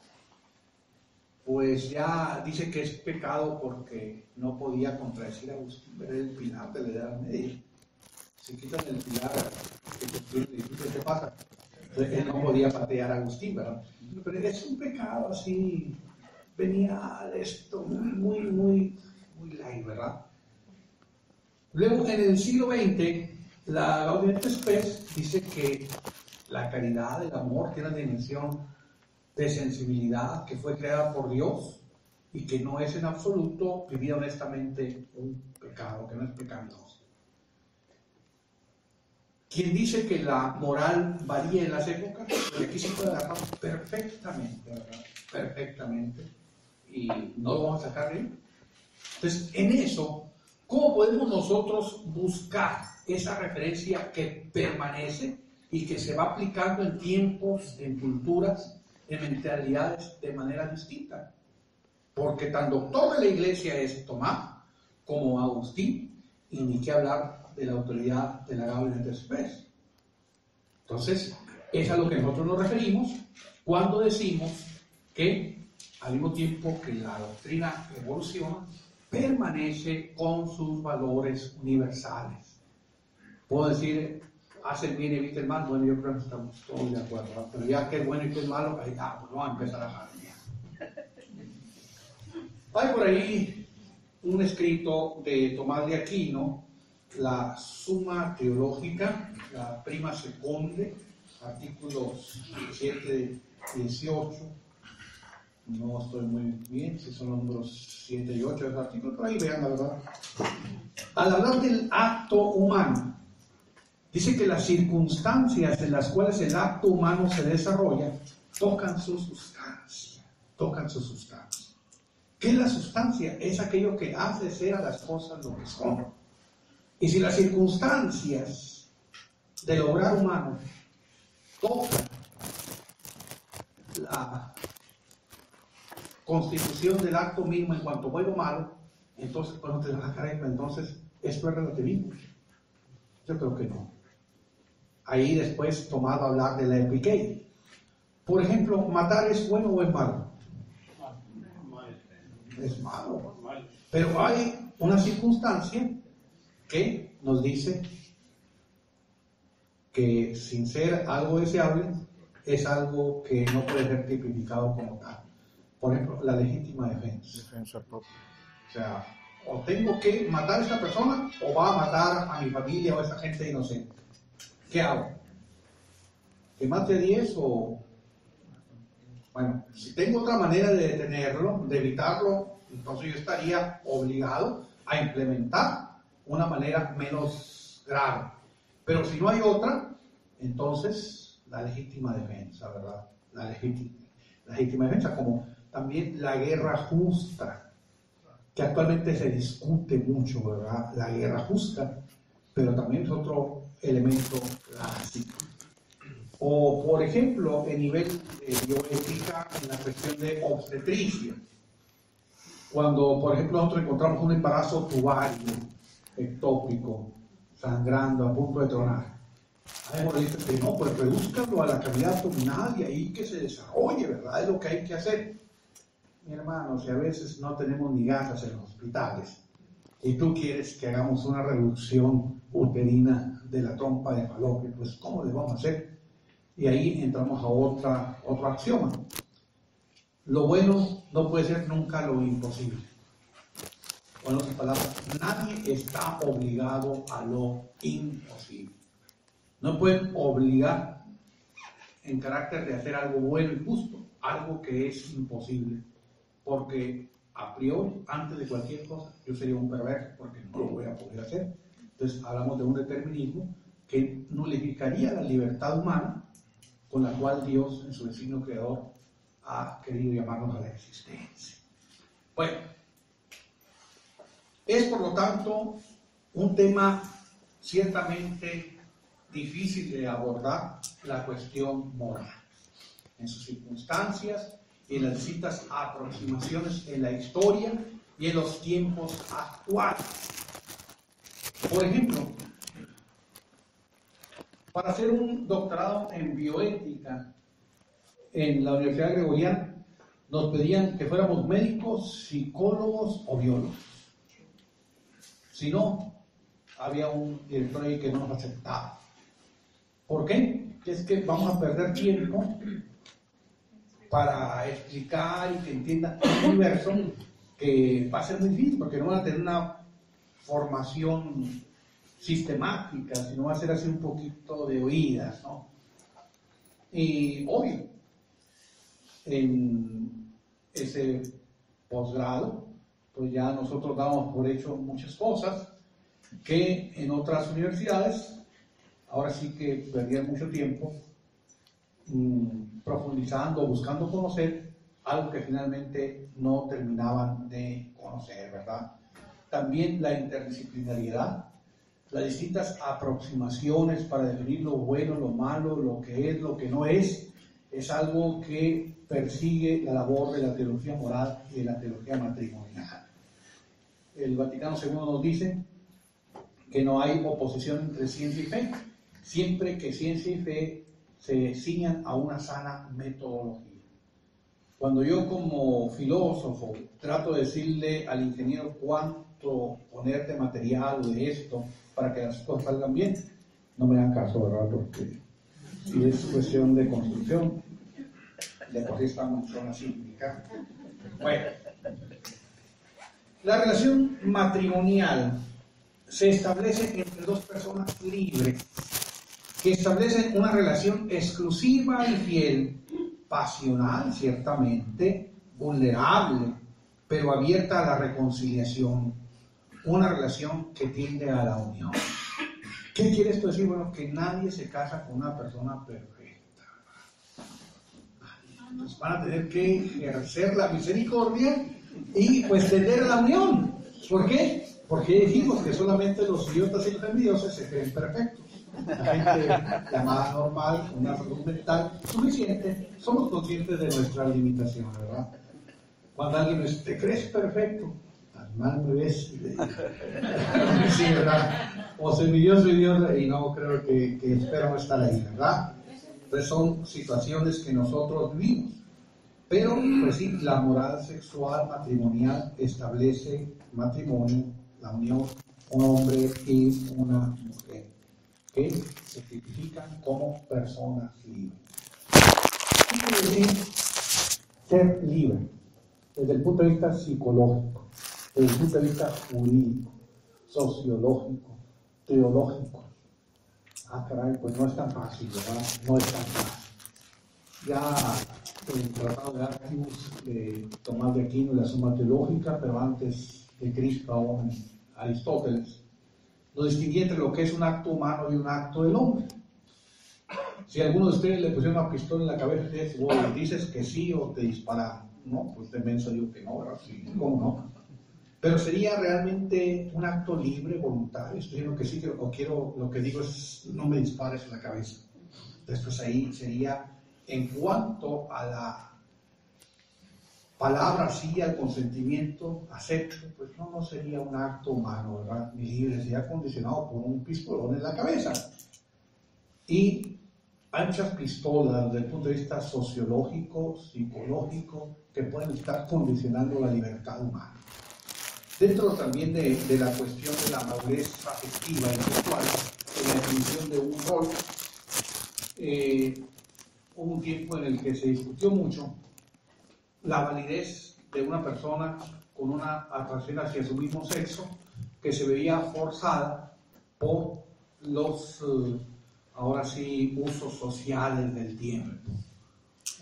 pues ya dice que es pecado porque no podía contradecir a Agustín, era el pilar de la Edad Media. Si quitan el pilar que construye el edificio, ¿qué pasa? Entonces él no podía patear a Agustín, ¿verdad? Pero es un pecado así, venial, esto, muy light, ¿verdad? Luego, en el siglo XX, la Gaudium et Spes dice que la caridad, el amor, tiene una dimensión de sensibilidad que fue creada por Dios y que no es en absoluto vivir honestamente un pecado, que no es pecaminoso. Quien dice que la moral varía en las épocas, pues aquí se puede agarrar perfectamente, ¿verdad? Perfectamente, y no lo vamos a sacar de ahí. Entonces, en eso, ¿cómo podemos nosotros buscar esa referencia que permanece y que se va aplicando en tiempos, en culturas, en mentalidades de manera distinta? Porque tan doctor de la iglesia es Tomás como Agustín, y ni qué hablar de la autoridad de la Gaudete de Spes. Entonces, es a lo que nosotros nos referimos cuando decimos que al mismo tiempo que la doctrina evoluciona, permanece con sus valores universales. Puedo decir, hace el bien y evita el mal. Bueno, yo creo que estamos todos de acuerdo, ¿verdad? Pero ya que es bueno y que es malo, ahí pues vamos a empezar a jardín. Hay por ahí un escrito de Tomás de Aquino, la Suma Teológica, la Prima Secunde, artículos 17, 18. No estoy muy bien si son los números 7 y 8 de los artículos, pero ahí vean la verdad. Al hablar del acto humano, dice que las circunstancias en las cuales el acto humano se desarrolla tocan su sustancia, tocan su sustancia. ¿Qué es la sustancia? Es aquello que hace ser a las cosas lo que son. Y si las circunstancias del obrar humano tocan la constitución del acto mismo en cuanto bueno o malo, entonces, pues no te vas a caer, entonces esto es relativismo. Yo creo que no. Ahí después tomado a hablar de la epiqueia. Por ejemplo, ¿matar es bueno o es malo? Es malo. Pero hay una circunstancia que nos dice que sin ser algo deseable es algo que no puede ser tipificado como tal. Por ejemplo, la legítima defensa. O sea, o tengo que matar a esta persona o va a matar a mi familia o a esa gente inocente. ¿Qué hago? ¿Que mate a 10 o...? Bueno, si tengo otra manera de detenerlo, de evitarlo, entonces yo estaría obligado a implementar una manera menos grave. Pero si no hay otra, entonces la legítima defensa, ¿verdad? La legítima defensa, como también la guerra justa, que actualmente se discute mucho, ¿verdad? La guerra justa, pero también es otro elemento clásico. O, por ejemplo, en nivel bioética, en la cuestión de obstetricia. Cuando, por ejemplo, nosotros encontramos un embarazo tubario, ectópico, sangrando, a punto de tronar. Hay moralistas que no, pues redúzcanlo a la cavidad abdominal y ahí que se desarrolle, ¿verdad? Es lo que hay que hacer. Mi hermano, si a veces no tenemos ni gasas en los hospitales y tú quieres que hagamos una reducción uterina de la trompa de Falopio, pues ¿cómo le vamos a hacer? Y ahí entramos a otro axioma. Lo bueno no puede ser nunca lo imposible. Con otras palabras, nadie está obligado a lo imposible. No pueden obligar en carácter de hacer algo bueno y justo, algo que es imposible. Porque a priori, antes de cualquier cosa, yo sería un perverso porque no lo voy a poder hacer. Entonces hablamos de un determinismo que nulificaría la libertad humana con la cual Dios, en su designio creador, ha querido llamarnos a la existencia. Bueno, es por lo tanto un tema ciertamente difícil de abordar, la cuestión moral, en sus circunstancias y en las distintas aproximaciones en la historia y en los tiempos actuales. Por ejemplo, para hacer un doctorado en bioética en la Universidad Gregoriana, nos pedían que fuéramos médicos, psicólogos o biólogos. Si no, había un director ahí que no nos aceptaba. ¿Por qué? Es que vamos a perder tiempo para explicar y que entiendan el universo, que va a ser muy difícil porque no van a tener una formación sistemática, sino va a ser así un poquito de oídas, ¿no? Y obvio, en ese posgrado, pues ya nosotros damos por hecho muchas cosas que en otras universidades ahora sí que perdían mucho tiempo profundizando, buscando conocer algo que finalmente no terminaban de conocer, ¿verdad? También la interdisciplinariedad, las distintas aproximaciones para definir lo bueno, lo malo, lo que es, lo que no es algo que persigue la labor de la teología moral y de la teología matrimonial. El Vaticano II nos dice que no hay oposición entre ciencia y fe, siempre que ciencia y fe se ciñan a una sana metodología. Cuando yo como filósofo trato de decirle al ingeniero cuánto poner de material o de esto para que las cosas salgan bien, no me dan caso, ¿verdad? Porque si es cuestión de construcción, de por sí estamos son así. Bueno, la relación matrimonial se establece entre dos personas libres que establecen una relación exclusiva y fiel, pasional ciertamente, vulnerable, pero abierta a la reconciliación, una relación que tiende a la unión. ¿Qué quiere esto decir? Bueno, que nadie se casa con una persona perfecta. Entonces van a tener que ejercer la misericordia y pues tender a la unión. ¿Por qué? Porque dijimos que solamente los idiotas y los envidiosos se creen perfectos. La gente llamada normal, una salud mental suficiente, somos conscientes de nuestras limitaciones, ¿verdad? Cuando alguien dice, ¿te crees perfecto? Tan mal me ves. Sí, ¿verdad? O soy envidioso y no creo que espero no estar ahí, ¿verdad? Entonces son situaciones que nosotros vivimos. Pero, pues sí, la moral sexual matrimonial establece matrimonio, la unión, un hombre y una mujer, que se tipifican como personas libres. ¿Qué quiere decir ser libre? Desde el punto de vista psicológico, desde el punto de vista jurídico, sociológico, teológico. Ah, caray, pues no es tan fácil, ¿verdad? No es tan fácil. Ya el Tratado de Arquibus de Tomás de Aquino y la Suma Teológica, pero antes de Cristo aún Aristóteles, lo distinguía entre lo que es un acto humano y un acto del hombre. Si a alguno de ustedes le pusieron una pistola en la cabeza y dices que sí o te disparan, no, pues de menso digo que no, ¿verdad? Sí, ¿cómo no? Pero sería realmente un acto libre, voluntario. Estoy diciendo que sí, o quiero, lo que digo es, no me dispares en la cabeza. Después ahí sería, en cuanto a la palabra sí, al consentimiento, acepto, pues no sería un acto humano, ¿verdad? Ni libre, sería condicionado por un pistolón en la cabeza. Y hay muchas pistolas desde el punto de vista sociológico, psicológico, que pueden estar condicionando la libertad humana. Dentro también de la cuestión de la madurez afectiva y sexual, en la definición de un rol, hubo un tiempo en el que se discutió mucho la validez de una persona con una atracción hacia su mismo sexo que se veía forzada por los, ahora sí, usos sociales del tiempo.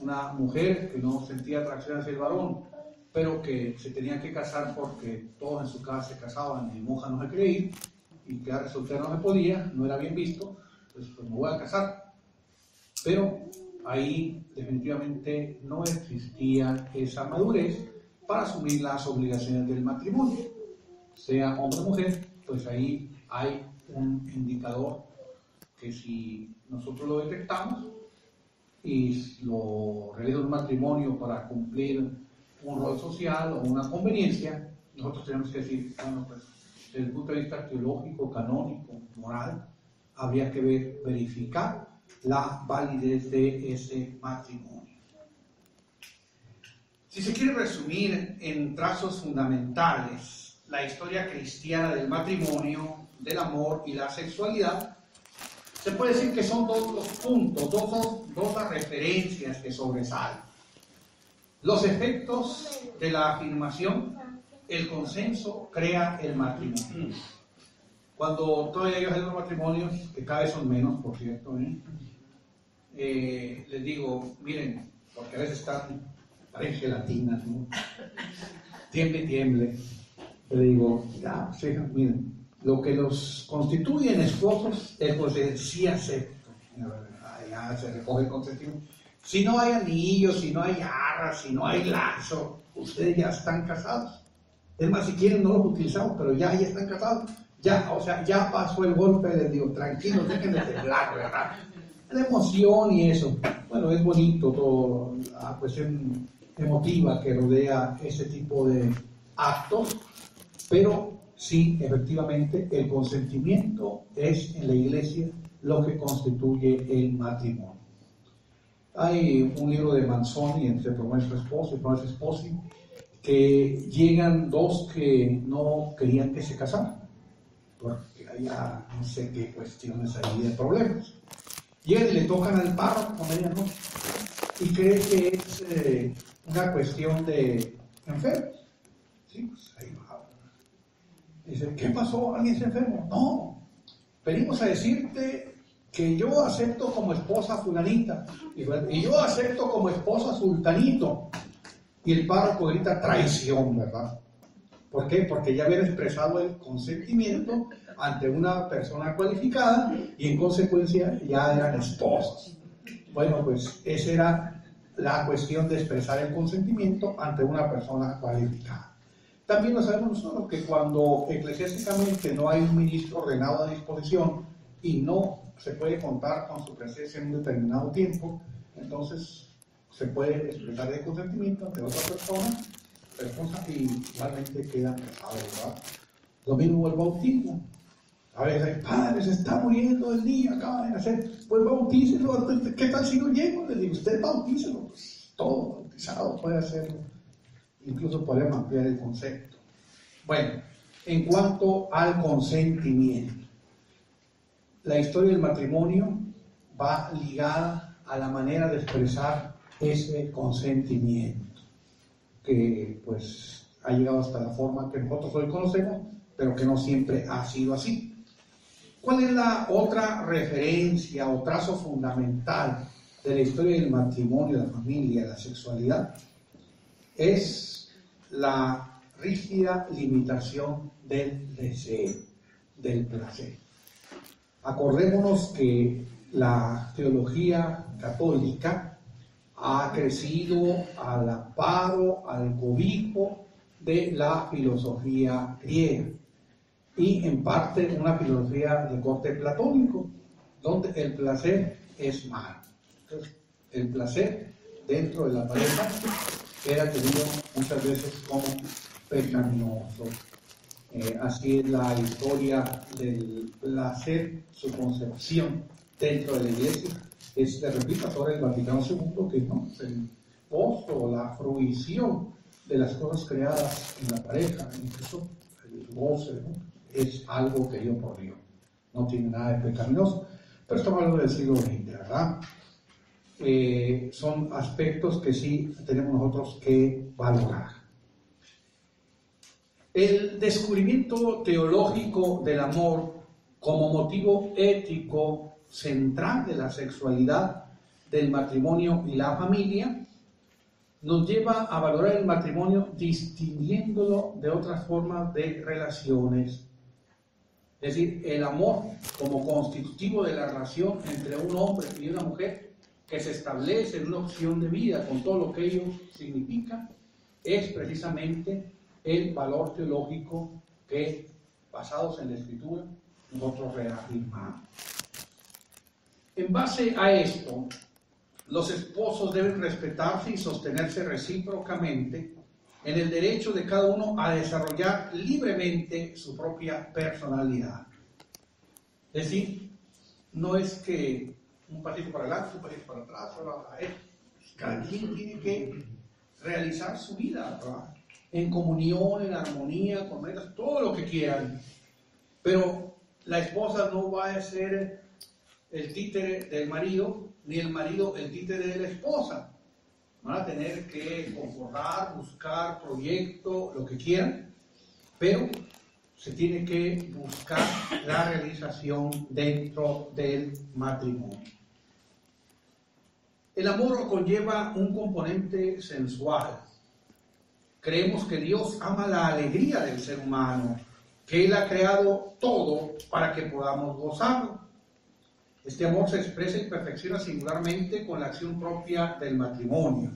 Una mujer que no sentía atracción hacia el varón, pero que se tenía que casar porque todos en su casa se casaban y monja no se quería ir, y quedar soltera no se podía, no era bien visto, entonces pues me voy a casar. Pero ahí definitivamente no existía esa madurez para asumir las obligaciones del matrimonio. Sea hombre o mujer, pues ahí hay un indicador que si nosotros lo detectamos y lo realiza un matrimonio para cumplir un rol social o una conveniencia, nosotros tenemos que decir, bueno, pues desde el punto de vista teológico, canónico, moral, habría que verificar la validez de ese matrimonio. Si se quiere resumir en trazos fundamentales la historia cristiana del matrimonio, del amor y la sexualidad, se puede decir que son dos los puntos, dos las referencias que sobresalen. Los efectos de la afirmación, el consenso crea el matrimonio. Cuando todavía yo hago matrimonios, que cada vez son menos, por cierto, les digo, miren, porque a veces están, parecen gelatinas, ¿no? tiemble. Le digo, ya, sí, miren, lo que los constituye en esposos es pues sí acepto. Ya se recoge el consentimiento. Si no hay anillos, si no hay arras, si no hay lazo, ustedes ya están casados. Es más, si quieren no los utilizamos, pero ya están casados. Ya, o sea, ya pasó el golpe, les digo, tranquilos, dejen de temblar, ¿verdad? La emoción y eso. Bueno, es bonito todo, la cuestión emotiva que rodea ese tipo de actos, pero sí, efectivamente, el consentimiento es en la iglesia lo que constituye el matrimonio. Hay un libro de Manzoni entre Promesa Esposo y Promesa Esposi, que llegan dos que no querían que se casaran, porque había no sé qué cuestiones ahí de problemas. Llegan y le tocan al párroco a medianoche y cree que es una cuestión de enfermos. Sí, pues ahí va. Dice, ¿qué pasó? ¿Alguien se enfermó? No, venimos a decirte que yo acepto como esposa fulanita y yo acepto como esposa sultanito. Y el párroco grita traición, ¿verdad? ¿Por qué? Porque ya habían expresado el consentimiento ante una persona cualificada y en consecuencia ya eran esposos. Bueno, pues esa era la cuestión de expresar el consentimiento ante una persona cualificada. También lo sabemos nosotros que cuando eclesiásticamente no hay un ministro ordenado a disposición y no se puede contar con su presencia en un determinado tiempo, entonces se puede expresar el consentimiento ante otra persona y igualmente quedan casados, ¿verdad? Lo mismo el bautismo. A veces, padre, se está muriendo el niño, acaba de nacer, pues bautícelo. ¿Qué tal si no llego? Le digo, usted bautícelo, pues todo bautizado puede hacerlo. Incluso podemos ampliar el concepto. Bueno, en cuanto al consentimiento, la historia del matrimonio va ligada a la manera de expresar ese consentimiento, que pues ha llegado hasta la forma que nosotros hoy conocemos, pero que no siempre ha sido así. ¿Cuál es la otra referencia o trazo fundamental de la historia del matrimonio, la familia, la sexualidad? Es la rígida limitación del deseo, del placer. Acordémonos que la teología católica ha crecido al amparo, al cobijo de la filosofía griega y en parte una filosofía de corte platónico, donde el placer es malo. Entonces, el placer dentro de la pareja era tenido muchas veces como pecaminoso. Así es la historia del placer, su concepción dentro de la iglesia. Se replica sobre el Vaticano II, que no, el gozo, la fruición de las cosas creadas en la pareja, incluso el goce, ¿no? Es algo querido por Dios. No tiene nada de pecaminoso. Pero estamos hablando del siglo XX, ¿verdad? Son aspectos que sí tenemos nosotros que valorar. El descubrimiento teológico del amor como motivo ético central de la sexualidad, del matrimonio y la familia nos lleva a valorar el matrimonio distinguiéndolo de otras formas de relaciones. Es decir, el amor como constitutivo de la relación entre un hombre y una mujer que se establece en una opción de vida con todo lo que ello significa, es precisamente el valor teológico que, basados en la Escritura, nosotros reafirmamos. En base a esto, los esposos deben respetarse y sostenerse recíprocamente en el derecho de cada uno a desarrollar libremente su propia personalidad. Es decir, no es que un pasito para adelante, un pasito para atrás, cada quien tiene que realizar su vida, ¿verdad? En comunión, en armonía, con metas, todo lo que quieran. Pero la esposa no va a ser el títere del marido, ni el marido el títere de la esposa. Van a tener que concordar, buscar proyecto, lo que quieran, pero se tiene que buscar la realización dentro del matrimonio. El amor conlleva un componente sensual Creemos que Dios ama la alegría del ser humano, que Él ha creado todo para que podamos gozarlo. Este amor se expresa y perfecciona singularmente con la acción propia del matrimonio.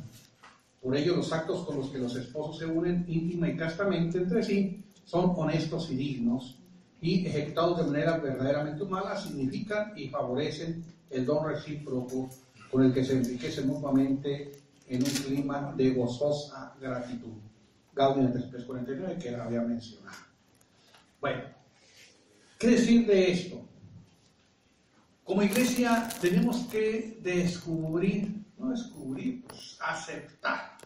Por ello, los actos con los que los esposos se unen íntima y castamente entre sí son honestos y dignos, y ejecutados de manera verdaderamente humana significan y favorecen el don recíproco con el que se enriquece mutuamente en un clima de gozosa gratitud. Gaudium et Spes 49, que había mencionado. Bueno, ¿qué decir de esto? Como iglesia tenemos que aceptar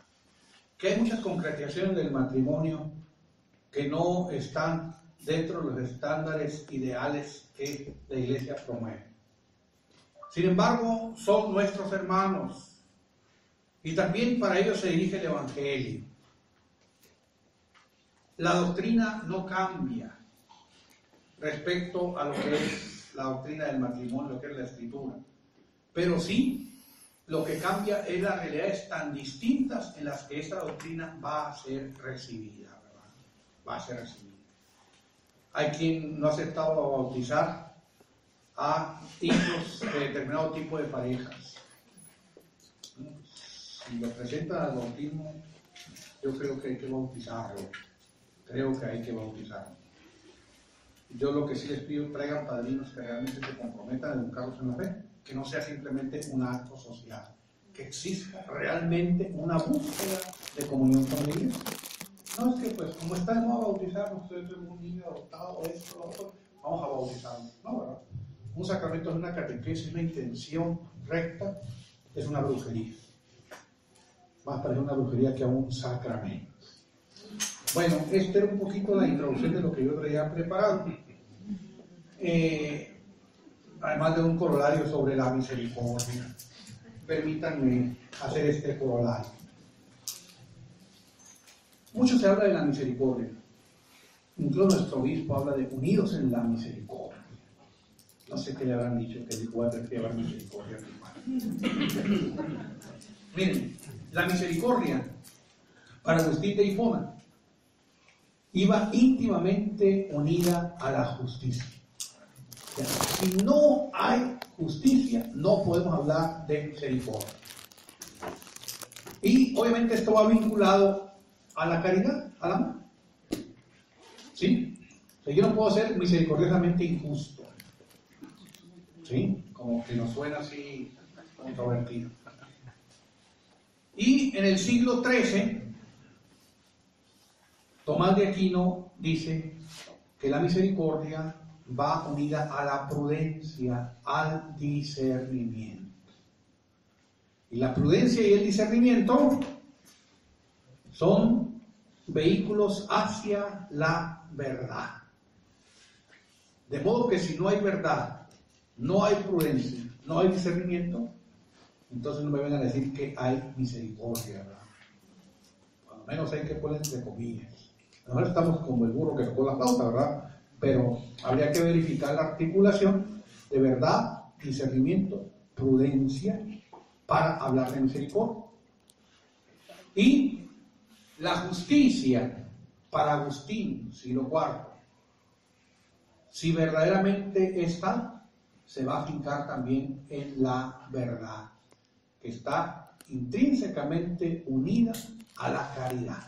que hay muchas concretizaciones del matrimonio que no están dentro de los estándares ideales que la iglesia promueve. Sin embargo, son nuestros hermanos y también para ellos se dirige el Evangelio. La doctrina no cambia respecto a lo que es la doctrina del matrimonio, lo que es la Escritura, pero sí lo que cambia es las realidades tan distintas en las que esta doctrina va a ser recibida, ¿verdad? Va a ser recibida. Hay quien no ha aceptado bautizar a hijos de determinado tipo de parejas. Si lo presentan al bautismo, yo creo que hay que bautizarlo. Yo lo que sí les pido, traigan padrinos que realmente se comprometan a educarlos en la fe, que no sea simplemente un acto social, que exista realmente una búsqueda de comunión con la iglesia. No es que, pues, como está de moda bautizarnos, ustedes son un niño adoptado, esto, lo otro, vamos a bautizarnos. No, ¿verdad? Un sacramento es una catequesis, una intención recta, es una brujería. Más parece una brujería que a un sacramento. Bueno, esta era un poquito la introducción de lo que yo traía preparado. Además de un corolario sobre la misericordia. Permítanme hacer este corolario. Mucho se habla de la misericordia. Incluso nuestro obispo habla de unidos en la misericordia. No sé qué le habrán dicho, que dijo va a tener que llevar misericordia a mi hermano. Miren, la misericordia para Agustín de Hipona iba íntimamente unida a la justicia. O sea, si no hay justicia, no podemos hablar de misericordia. Y obviamente esto va vinculado a la caridad, al amor. ¿Sí? O sea, yo no puedo ser misericordiosamente injusto. ¿Sí? Como que nos suena así controvertido. Y en el siglo XIII, Tomás de Aquino dice que la misericordia va unida a la prudencia, al discernimiento. Y la prudencia y el discernimiento son vehículos hacia la verdad. De modo que si no hay verdad, no hay prudencia, no hay discernimiento, entonces no me vengan a decir que hay misericordia, ¿verdad? Cuando menos hay que poner entre comillas. Ahora estamos como el burro que tocó la flauta, ¿verdad? Pero habría que verificar la articulación de verdad, discernimiento, prudencia, para hablar de misericordia. Y la justicia, para Agustín, siglo IV, si verdaderamente está, se va a fincar también en la verdad, que está intrínsecamente unida a la caridad.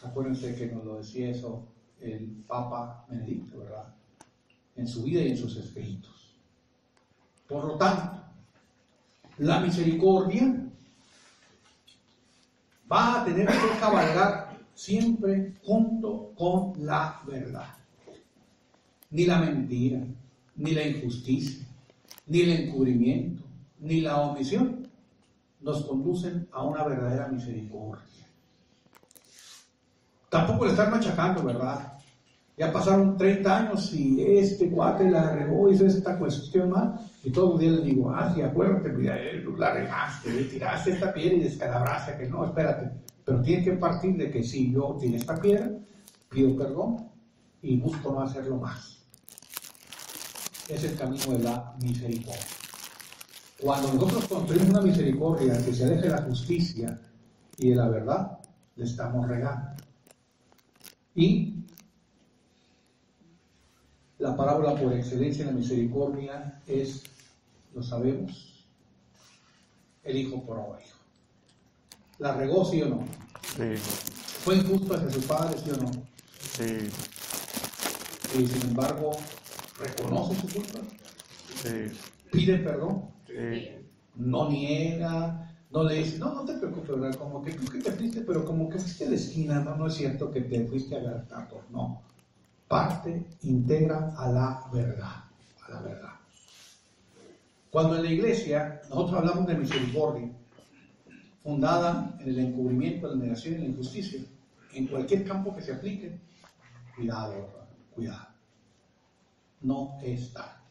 Acuérdense que nos lo decía eso el Papa Benedicto, ¿verdad? En su vida y en sus escritos. Por lo tanto, la misericordia va a tener que cabalgar siempre junto con la verdad. Ni la mentira, ni la injusticia, ni el encubrimiento, ni la omisión nos conducen a una verdadera misericordia. Tampoco le están machacando, ¿verdad? Ya pasaron 30 años y este cuate la regó, hizo esta cuestión mal, y todos los días les digo, sí, acuérdate, mira, la regaste, le tiraste esta piedra y descalabraste, que no, espérate, pero tiene que partir de que si yo tiré esta piedra, pido perdón y busco no hacerlo más. Es el camino de la misericordia. Cuando nosotros construimos una misericordia que se aleje de la justicia y de la verdad, le estamos regando. Y la parábola por excelencia en la misericordia es, lo sabemos, el hijo pródigo. ¿La regó, sí o no? Sí. ¿Fue injusto hacia su padre, sí o no? Sí. Y sin embargo, reconoce su culpa. Sí. Pide perdón. Sí. No niega, no le dice, no te preocupes, ¿verdad? Como que tú que te fuiste, pero como que fuiste de esquina, no es cierto que te fuiste a agarrar tanto, no. Parte íntegra a la verdad, a la verdad. Cuando en la iglesia nosotros hablamos de misericordia, fundada en el encubrimiento, la negación y la injusticia, en cualquier campo que se aplique, cuidado, ¿verdad? Cuidado. No está.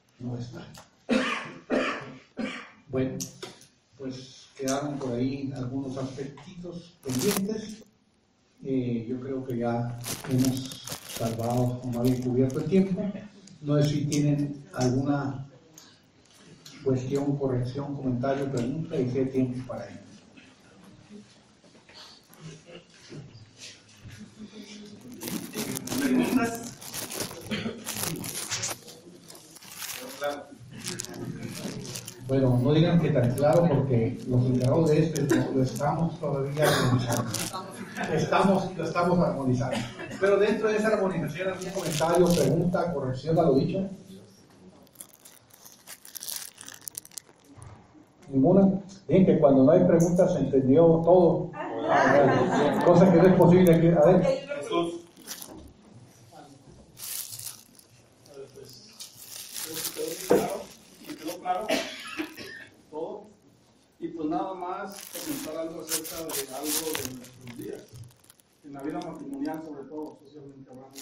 Bueno, pues quedaron por ahí algunos aspectitos pendientes. Yo creo que ya hemos salvado o más bien cubierto el tiempo. No sé si tienen alguna cuestión, corrección, comentario, pregunta, y si hay tiempo para ello. ¿Preguntas? Bueno, no digan que tan claro porque los encargados de este lo estamos todavía armonizando. Lo estamos armonizando. Pero dentro de esa armonización, ¿algún comentario, pregunta, corrección a lo dicho? ¿Ninguna? Bien, que cuando no hay preguntas se entendió todo. Cosa que no es posible aquí. A ver. Jesús. Quedó claro todo. Y pues nada más comentar algo acerca de algo de nuestros días, en la vida matrimonial sobre todo, socialmente hablando.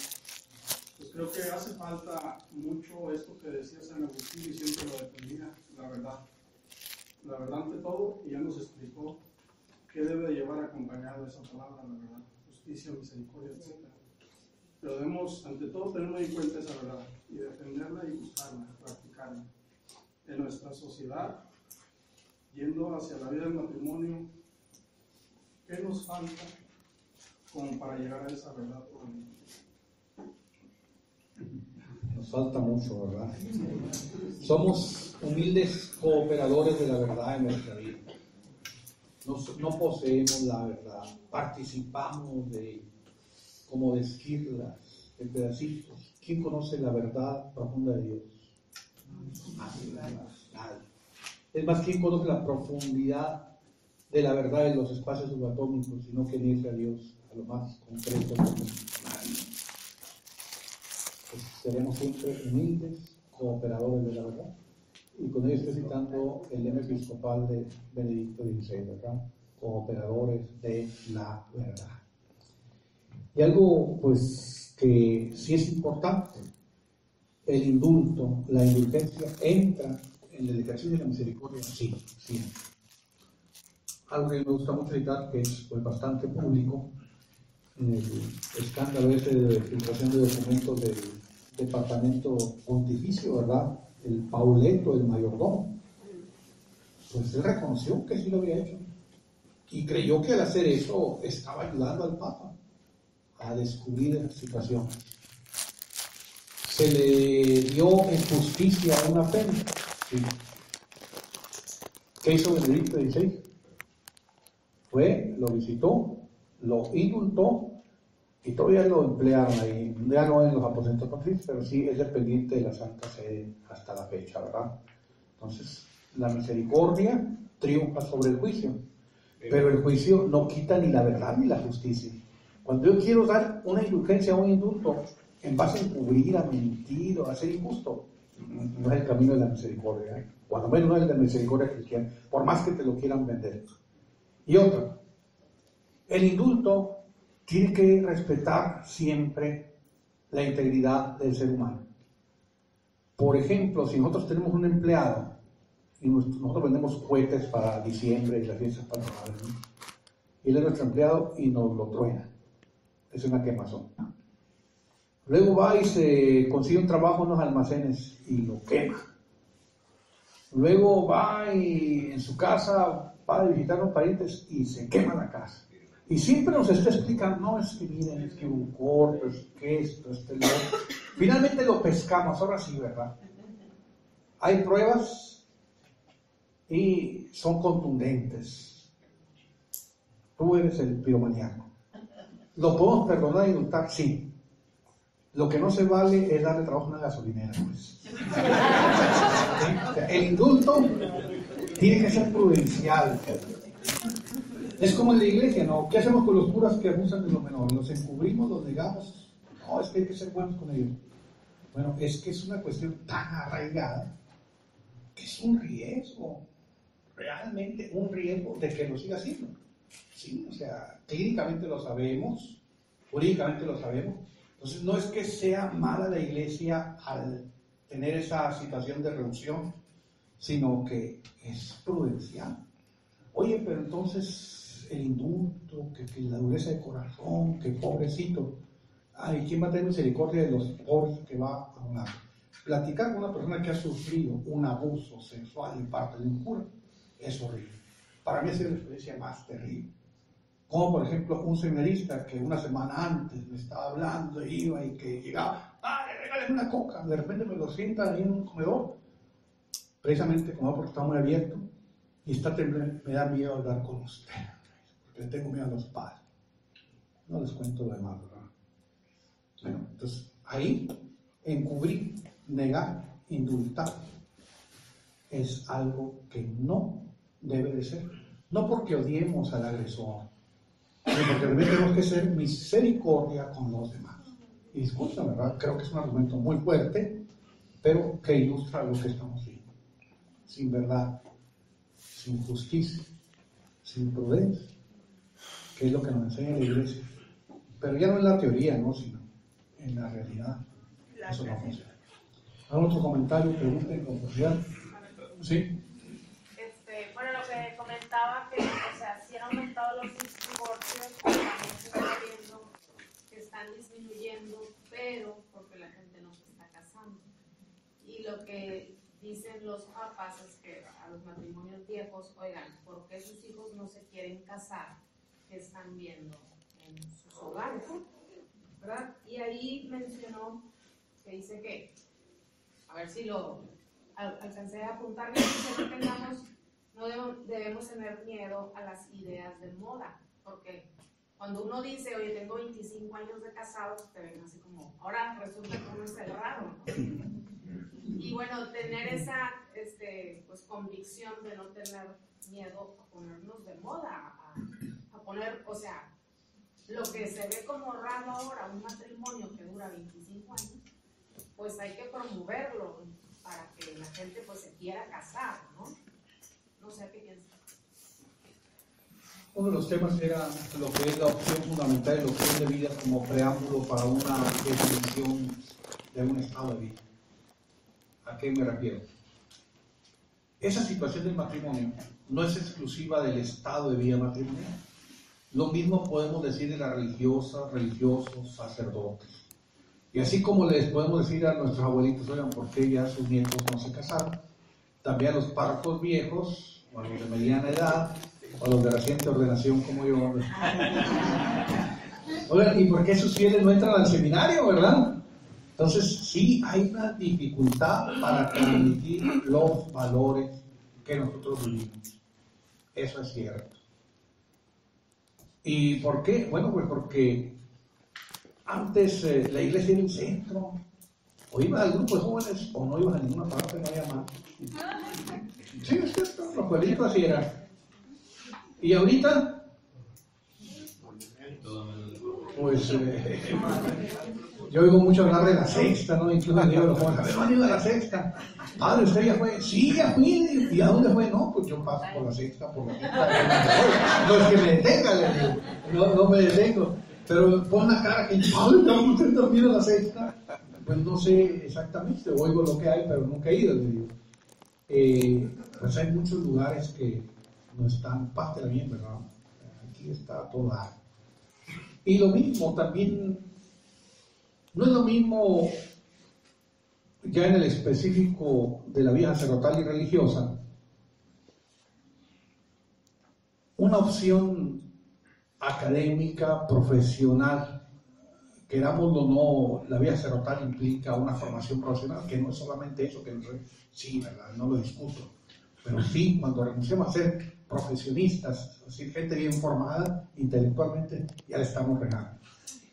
Pues creo que hace falta mucho esto que decía San Agustín y siempre lo defendía, la verdad ante todo, y ya nos explicó qué debe llevar acompañado esa palabra, la verdad, justicia, misericordia, etc. Pero debemos ante todo tener muy en cuenta esa verdad y defenderla y buscarla, practicarla. En nuestra sociedad, yendo hacia la vida del matrimonio, ¿qué nos falta como para llegar a esa verdad? Nos falta mucho, ¿verdad? Somos humildes cooperadores de la verdad en nuestra vida. No poseemos la verdad, participamos de ella, como de esquirlas, de pedacitos. ¿Quién conoce la verdad profunda de Dios? Nadie. Es más, ¿quién conoce la profundidad de la verdad en los espacios subatómicos, sino que irse a Dios, a lo más concreto? Nadie. Pues seremos siempre humildes cooperadores de la verdad. Y con ello estoy citando el lema episcopal de Benedicto XVI, ¿verdad? Cooperadores de la verdad. Y algo, pues, que sí es importante, el indulto, la indulgencia, entra en el ejercicio de la misericordia, sí. Algo que me gusta mucho citar, que es pues, bastante público, en el escándalo este de filtración de documentos del departamento pontificio, ¿verdad? El Pauleto, el mayordomo, pues él reconoció que sí lo había hecho y creyó que al hacer eso estaba ayudando al Papa a descubrir esa situación. Se le dio en justicia una pena. Sí. ¿Qué hizo Benedicto XVI? Lo visitó, lo indultó y todavía lo emplearon ahí, ya no en los aposentos pontificios, pero sí es dependiente de la Santa Sede hasta la fecha, ¿verdad? Entonces, la misericordia triunfa sobre el juicio, pero el juicio no quita ni la verdad ni la justicia. Cuando yo quiero dar una indulgencia o un indulto en base a encubrir, a mentir o a ser injusto, no es el camino de la misericordia, ¿eh? Cuando menos no es el de la misericordia cristiana, por más que te lo quieran vender. Y otro, el indulto tiene que respetar siempre la integridad del ser humano. Por ejemplo, si nosotros tenemos un empleado y nosotros vendemos cohetes para diciembre y las fiestas patronales, ¿no? Y él es nuestro empleado y nos lo truena. Es una quemazón. Luego va y se consigue un trabajo en los almacenes y lo quema. Luego va y en su casa va a visitar a los parientes y se quema la casa. Y siempre nos está explicando, no, es que miren, es que un corto, es que esto, lo otro. Finalmente lo pescamos, ahora sí, ¿verdad? Hay pruebas y son contundentes. Tú eres el piromaníaco. ¿Lo podemos perdonar y indultar? Sí. Lo que no se vale es darle trabajo a una gasolinera, pues. El indulto tiene que ser prudencial. Es como en la iglesia, ¿no? ¿Qué hacemos con los curas que abusan de los menores? ¿Los encubrimos, los negamos? No, es que hay que ser buenos con ellos. Bueno, es que es una cuestión tan arraigada que es un riesgo, realmente un riesgo de que lo siga haciendo. Sí, o sea, clínicamente lo sabemos, jurídicamente lo sabemos. Entonces, no es que sea mala la iglesia al tener esa situación de reducción, sino que es prudencial. Oye, pero entonces el indulto, que la dureza de corazón, que pobrecito. Ay, ¿quién va a tener misericordia de los pobres que va a un lado? Platicar con una persona que ha sufrido un abuso sexual de parte de un cura es horrible. Para mí ha sido la experiencia más terrible. Como por ejemplo un seminarista que una semana antes me estaba hablando, iba y que llegaba, regálame una coca, de repente me lo sienta ahí en un comedor, precisamente como porque está muy abierto, y está temblando, me da miedo hablar con usted, porque tengo miedo a los padres. No les cuento lo demás, ¿verdad? Bueno, entonces ahí, encubrir, negar, indultar, es algo que no debe de ser. No porque odiemos al agresor, sino porque también tenemos que ser misericordia con los demás. Y disculpen, ¿verdad? Creo que es un argumento muy fuerte, pero que ilustra lo que estamos viendo. Sin verdad, sin justicia, sin prudencia, que es lo que nos enseña la iglesia. Pero ya no en la teoría, ¿no? Sino en la realidad. Eso no funciona. ¿Algún otro comentario, pregunta, conclusión? ¿Sí? Bueno, lo que comentaba que, o sea, si han aumentado los divorcios, también se está viendo que están disminuyendo, pero porque la gente no se está casando. Y lo que dicen los papás es que a los matrimonios viejos, oigan, ¿por qué sus hijos no se quieren casar? ¿Qué están viendo en sus hogares? ¿Verdad? Y ahí mencionó que dice que, a ver si lo alcancé a apuntar, que dice que no debemos tener miedo a las ideas de moda, porque cuando uno dice, oye, tengo 25 años de casado, te ven así como, ahora resulta que uno es el raro, ¿no? Y bueno, tener esa pues, convicción de no tener miedo a ponernos de moda, a poner, o sea, lo que se ve como raro ahora, un matrimonio que dura 25 años, pues hay que promoverlo para que la gente pues se quiera casar, ¿no? No sé qué piensan. Uno de los temas era lo que es la opción fundamental de la opción de vida como preámbulo para una definición de un estado de vida. ¿A qué me refiero? Esa situación del matrimonio no es exclusiva del estado de vida matrimonial. Lo mismo podemos decir de las religiosas, religiosos, sacerdotes. Y así como les podemos decir a nuestros abuelitos, oigan, ¿por qué ya sus nietos no se casaron? También a los párrocos viejos, o a los de mediana edad, o a los de reciente ordenación como yo. Oigan, ¿y por qué sus fieles no entran al seminario, verdad? Entonces, sí hay una dificultad para transmitir los valores que nosotros vivimos. Eso es cierto. ¿Y por qué? Bueno, pues porque antes la iglesia era el centro. O iba al grupo de jóvenes o no ibas a ninguna parte, no había más. Sí, es cierto, los pueblitos así eran. ¿Y ahorita? Pues yo oigo mucho hablar de la sexta, ¿no? Incluso digo a los jóvenes, a ver, ¿no han ido a la sexta? Padre, ¿usted ya fue? Sí, ya fui. ¿Y a dónde fue? No, pues yo paso por la sexta, por la quinta. No es que me detenga, le digo. No me detengo. Pero pon la cara que, padre, ¿usted también a la sexta? Pues no sé exactamente, oigo lo que hay, pero nunca he ido, le digo. Pues hay muchos lugares que no están, pásela bien, ¿verdad? Aquí está todo. Y lo mismo también, no es lo mismo ya en el específico de la vida sacerdotal y religiosa, una opción académica, profesional, querámoslo o no, la vida sacerdotal implica una formación profesional, que no es solamente eso, que sí, ¿verdad? No lo discuto, pero sí, cuando renunciamos a ser profesionistas, es decir, gente bien formada intelectualmente, ya le estamos regando.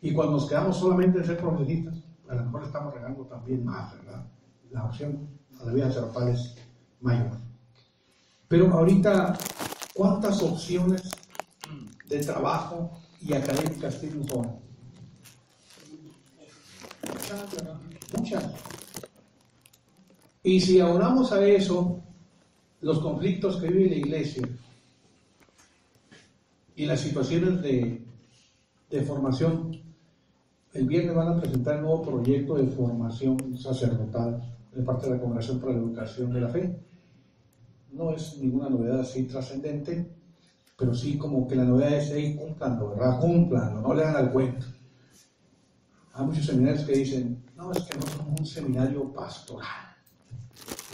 Y cuando nos quedamos solamente en ser profesionistas, a lo mejor le estamos regando también más, ¿verdad? La opción a la vida sacerdotal es mayor. Pero ahorita, ¿cuántas opciones de trabajo y académicas tiene un joven? Muchas. Y si aunamos a eso los conflictos que vive la iglesia y las situaciones de formación, el viernes van a presentar un nuevo proyecto de formación sacerdotal de parte de la Congregación para la Educación de la Fe. No es ninguna novedad así trascendente, pero sí como que la novedad es ahí, cúmplanlo, ¿verdad? Cúmplanlo, no le hagan al cuento. Hay muchos seminarios que dicen, no, es que no somos un seminario pastoral.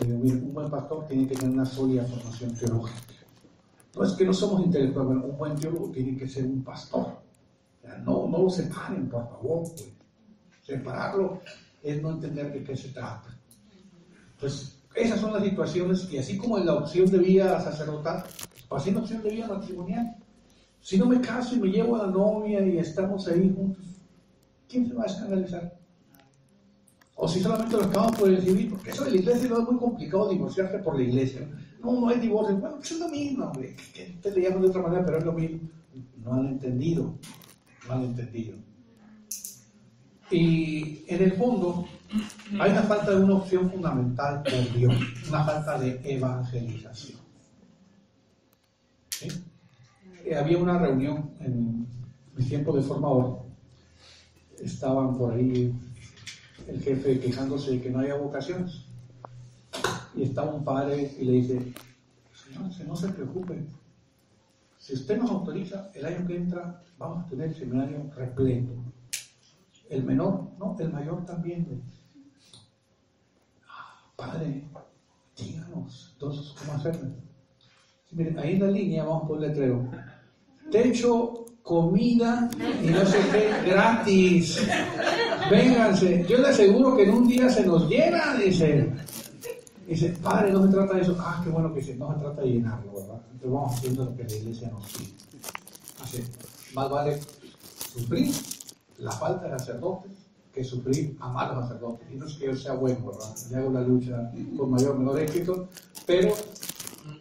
Digo, mire, un buen pastor tiene que tener una sólida formación teológica. No es que no somos intelectuales, bueno, un buen teólogo tiene que ser un pastor. O sea, no lo separen, por favor. Pues. Separarlo es no entender de qué se trata. Entonces, esas son las situaciones que así como en la opción de vida sacerdotal, pasé en la opción de vida matrimonial. Si no me caso y me llevo a la novia y estamos ahí juntos, ¿quién se va a escandalizar? O si solamente lo acabamos por el civil, porque eso de la iglesia no es muy complicado divorciarse por la iglesia. No hay divorcio. Bueno, pues es lo mismo, hombre. Que ustedes le llaman de otra manera, pero es lo mismo. No han entendido. Y en el fondo, hay una falta de una opción fundamental por Dios, una falta de evangelización. ¿Sí? Había una reunión en mi tiempo de formador, estaban por ahí el jefe quejándose de que no había vocaciones, y estaba un padre y le dice, señor, no se preocupe, si usted nos autoriza, el año que entra vamos a tener el seminario repleto. El menor, no, el mayor también. Padre, díganos, entonces, ¿cómo hacerlo? Miren, ahí en la línea vamos por el letrero. Techo, comida y no sé qué, gratis. Vénganse. Yo le aseguro que en un día se nos llena, dice. Dice, padre, no se trata de eso. Ah, qué bueno que dice, no se trata de llenarlo, ¿verdad? Entonces vamos haciendo lo que la iglesia nos pide. Así, más vale sufrir la falta de sacerdotes que sufrir a malos sacerdotes. Y no es que yo sea bueno, ¿verdad? Yo hago la lucha con mayor o menor éxito, pero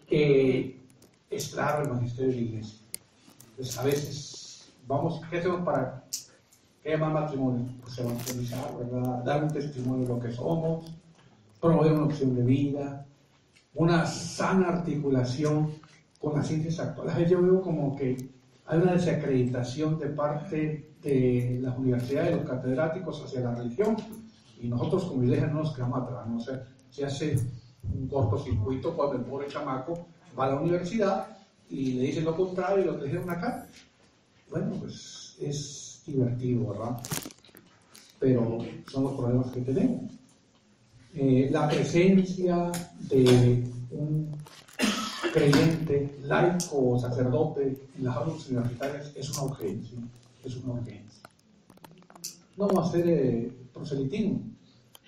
es claro el magisterio de la iglesia. Entonces, a veces, ¿qué hacemos para que haya más matrimonio? Pues evangelizar, ¿verdad? Dar un testimonio de lo que somos, promover una opción de vida, una sana articulación con las ciencias actuales. A veces yo veo como que hay una desacreditación de parte de las universidades, de los catedráticos hacia la religión, y nosotros como iglesia no nos quedamos atrás, ¿no? O sea, se hace un cortocircuito cuando el pobre chamaco va a la universidad y le dicen lo contrario de lo que dijeron acá. Bueno, pues es divertido, ¿verdad? Pero son los problemas que tenemos. La presencia de un creyente, laico o sacerdote en las aulas universitarias es una urgencia. No vamos a hacer proselitismo,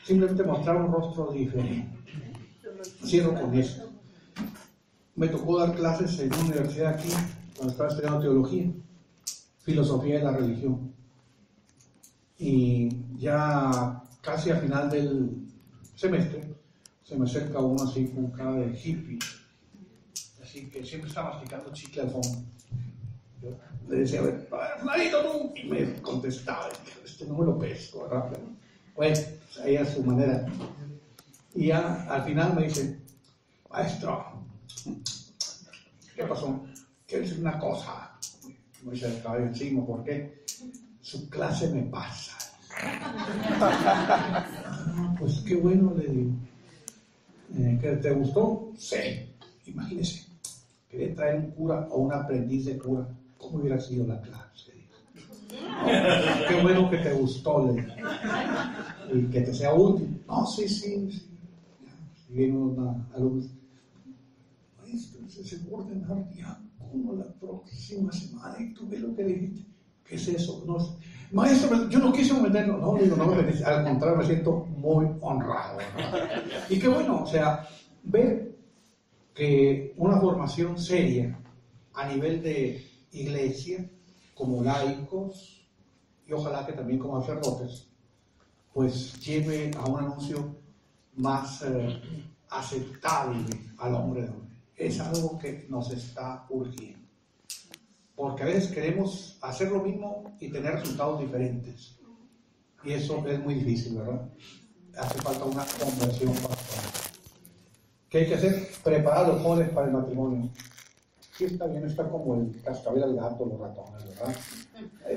simplemente mostrar un rostro diferente. Cierro con esto. Me tocó dar clases en una universidad aquí, cuando estaba estudiando teología, filosofía de la religión. Y ya casi a final del semestre, se me acerca uno así con cara de hippie, así que siempre está masticando chicle al fondo. Yo le decía, a ver, Flavito, tú, y me contestaba, no me lo pesco, ¿verdad? Pero, bueno, pues ahí a su manera. Y ya al final me dice, maestro, ¿qué pasó? Quiero decir una cosa. Me dice el caballo encima, ¿por qué? Su clase me pasa. Pues qué bueno, le digo. ¿Que te gustó? Sí. Imagínese, quería traer un cura o un aprendiz de cura. ¿Cómo hubiera sido la clase? Qué bueno que te gustó, le digo. Y que te sea útil. No, sí. Y viene una alumna. se va a ordenar diácono la próxima semana y tú ves lo que dijiste. ¿Qué es eso? No sé. Maestro, yo no quise meterlo. No, digo, no me metí. Al contrario, me siento muy honrado, ¿verdad? Y qué bueno, o sea, ver que una formación seria a nivel de iglesia, como laicos, y ojalá que también como sacerdotes, pues lleve a un anuncio más aceptable al hombre de hoy. Es algo que nos está urgiendo. Porque a veces queremos hacer lo mismo y tener resultados diferentes. Y eso es muy difícil, ¿verdad? Hace falta una conversión pastoral. ¿Qué hay que hacer? Preparar a los jóvenes para el matrimonio. Sí, está bien, está como el cascabel al gato, los ratones, ¿verdad?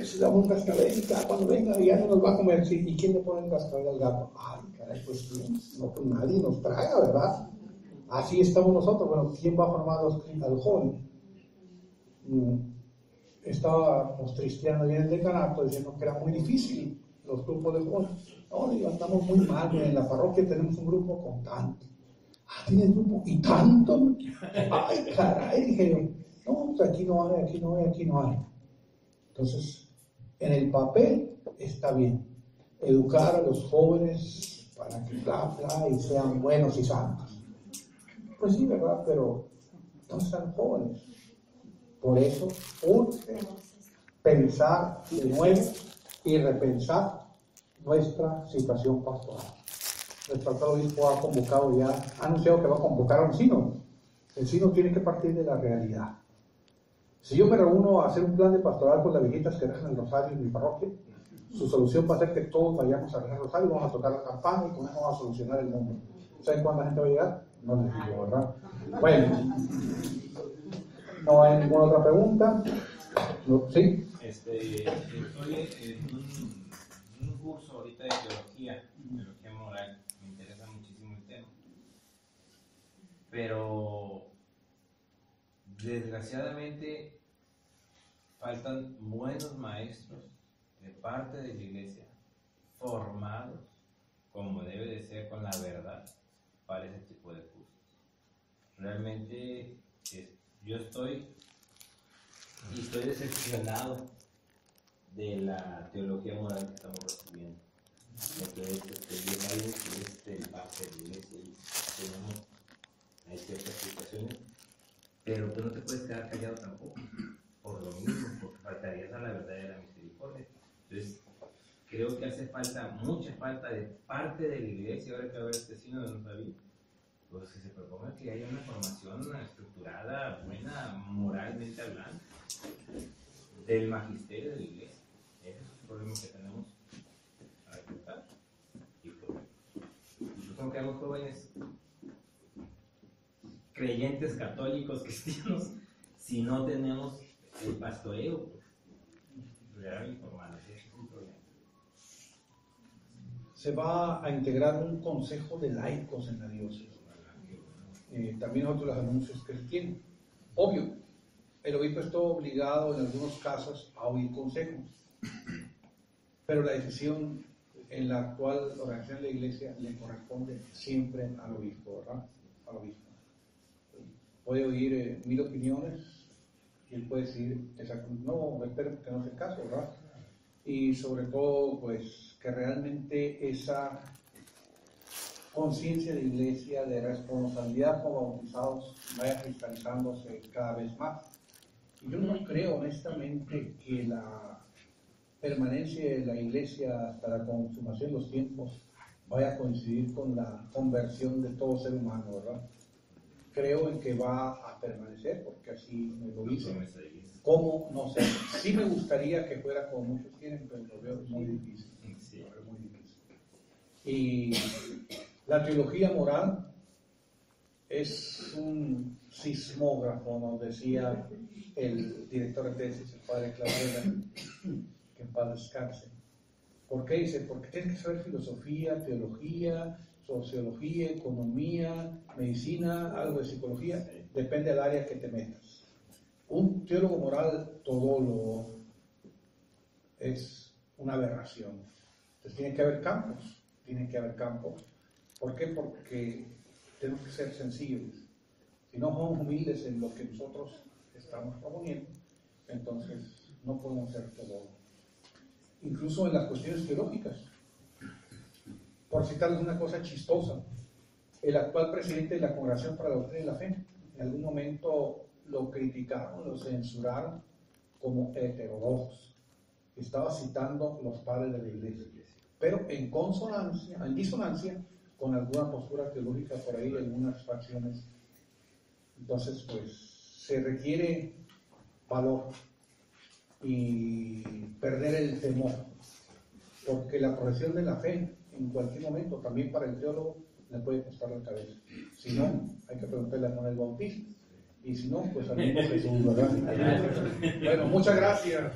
Se da un cascabel y cuando venga ya no nos va a comer. Sí, ¿y quién le pone el cascabel al gato? Ay, caray, pues no, pues nadie nos traga, ¿verdad? Así estamos nosotros. Bueno, ¿quién va a formar al joven? Estábamos tristeando ahí en el decanato diciendo que era muy difícil los grupos de jóvenes. No, digo, estamos muy mal, en la parroquia tenemos un grupo con tanto. ¿Tienes grupo? ¿Y tanto? Ay, caray, dije yo. No, pues aquí no hay. Entonces, en el papel está bien. Educar a los jóvenes para que y sean buenos y santos. Pues sí, ¿verdad? Pero no están jóvenes. Por eso urge pensar de nuevo y repensar nuestra situación pastoral. Nuestro actual obispo ha convocado ya, ha anunciado que va a convocar a un sínodo. El sínodo tiene que partir de la realidad. Si yo me reúno a hacer un plan de pastoral con las viejitas que dejan el rosario en mi parroquia, su solución va a ser que todos vayamos a rezar el rosario, vamos a tocar la campana y con eso vamos a solucionar el mundo. ¿Saben cuánta gente va a llegar? No les digo, ¿verdad? Bueno, ¿no hay ninguna otra pregunta? ¿No? ¿Sí? Estoy en un curso ahorita de teología moral. Me interesa muchísimo el tema. Pero desgraciadamente faltan buenos maestros de parte de la iglesia, formados como debe de ser con la verdad para ese tipo de cursos. Realmente yo estoy decepcionado de la teología moral que estamos recibiendo. Porque es parte de la iglesia y hay ciertas situaciones, pero tú no te puedes quedar callado tampoco, por lo mismo, porque faltarías a la verdad de la misericordia. Entonces, creo que hace mucha falta de parte de la iglesia, ahora que va a haber este sínodo de nuestra vida, pues que se proponga que haya una formación estructurada, buena, moralmente hablando, del magisterio de la iglesia. Ese es el problema que tenemos a enfrentar. Y pues, incluso aunque hagamos jóvenes creyentes, católicos, cristianos, si no tenemos el pastoreo, pues, real y formal, ese es un problema. Se va a integrar un consejo de laicos en la diócesis. También otros los anuncios que él tiene. Obvio, el obispo está obligado en algunos casos a oír consejos, pero la decisión en la actual organización de la iglesia le corresponde siempre al obispo, ¿verdad? Al obispo. Puede oír 1000 opiniones y él puede decir, no, espero que no sea el caso, ¿verdad? Y sobre todo, pues, que realmente esa conciencia de iglesia, de responsabilidad como bautizados, vaya cristalizándose cada vez más. Y yo no creo honestamente que la permanencia de la iglesia hasta la consumación de los tiempos vaya a coincidir con la conversión de todo ser humano, ¿verdad? Creo en que va a permanecer, porque así me lo dice. ¿Cómo? No sé. Sí me gustaría que fuera como muchos quieren, pero lo veo muy difícil. Lo veo muy difícil. Y la teología moral es un sismógrafo, nos decía el director de tesis, el padre Claudio, que en paz descanse. ¿Por qué? Dice, porque tienes que saber filosofía, teología, sociología, economía, medicina, algo de psicología, depende del área que te metas. Un teólogo moral todólogo es una aberración. Entonces tiene que haber campos. ¿Por qué? Porque tenemos que ser sencillos. Si no somos humildes en lo que nosotros estamos proponiendo, entonces no podemos hacer todo. Incluso en las cuestiones teológicas. Por citarles una cosa chistosa, el actual presidente de la Congregación para la Doctrina de la Fe, en algún momento lo criticaron, lo censuraron como heterodoxo. Estaba citando los padres de la iglesia, pero en consonancia, en disonancia con alguna postura teológica por ahí, algunas facciones. Entonces, pues, se requiere valor y perder el temor, porque la profesión de la fe, en cualquier momento, también para el teólogo, le puede costar la cabeza. Si no, hay que preguntarle a Juan el Bautista. Y si no, pues al mismo Jesús, ¿verdad? Bueno, muchas gracias.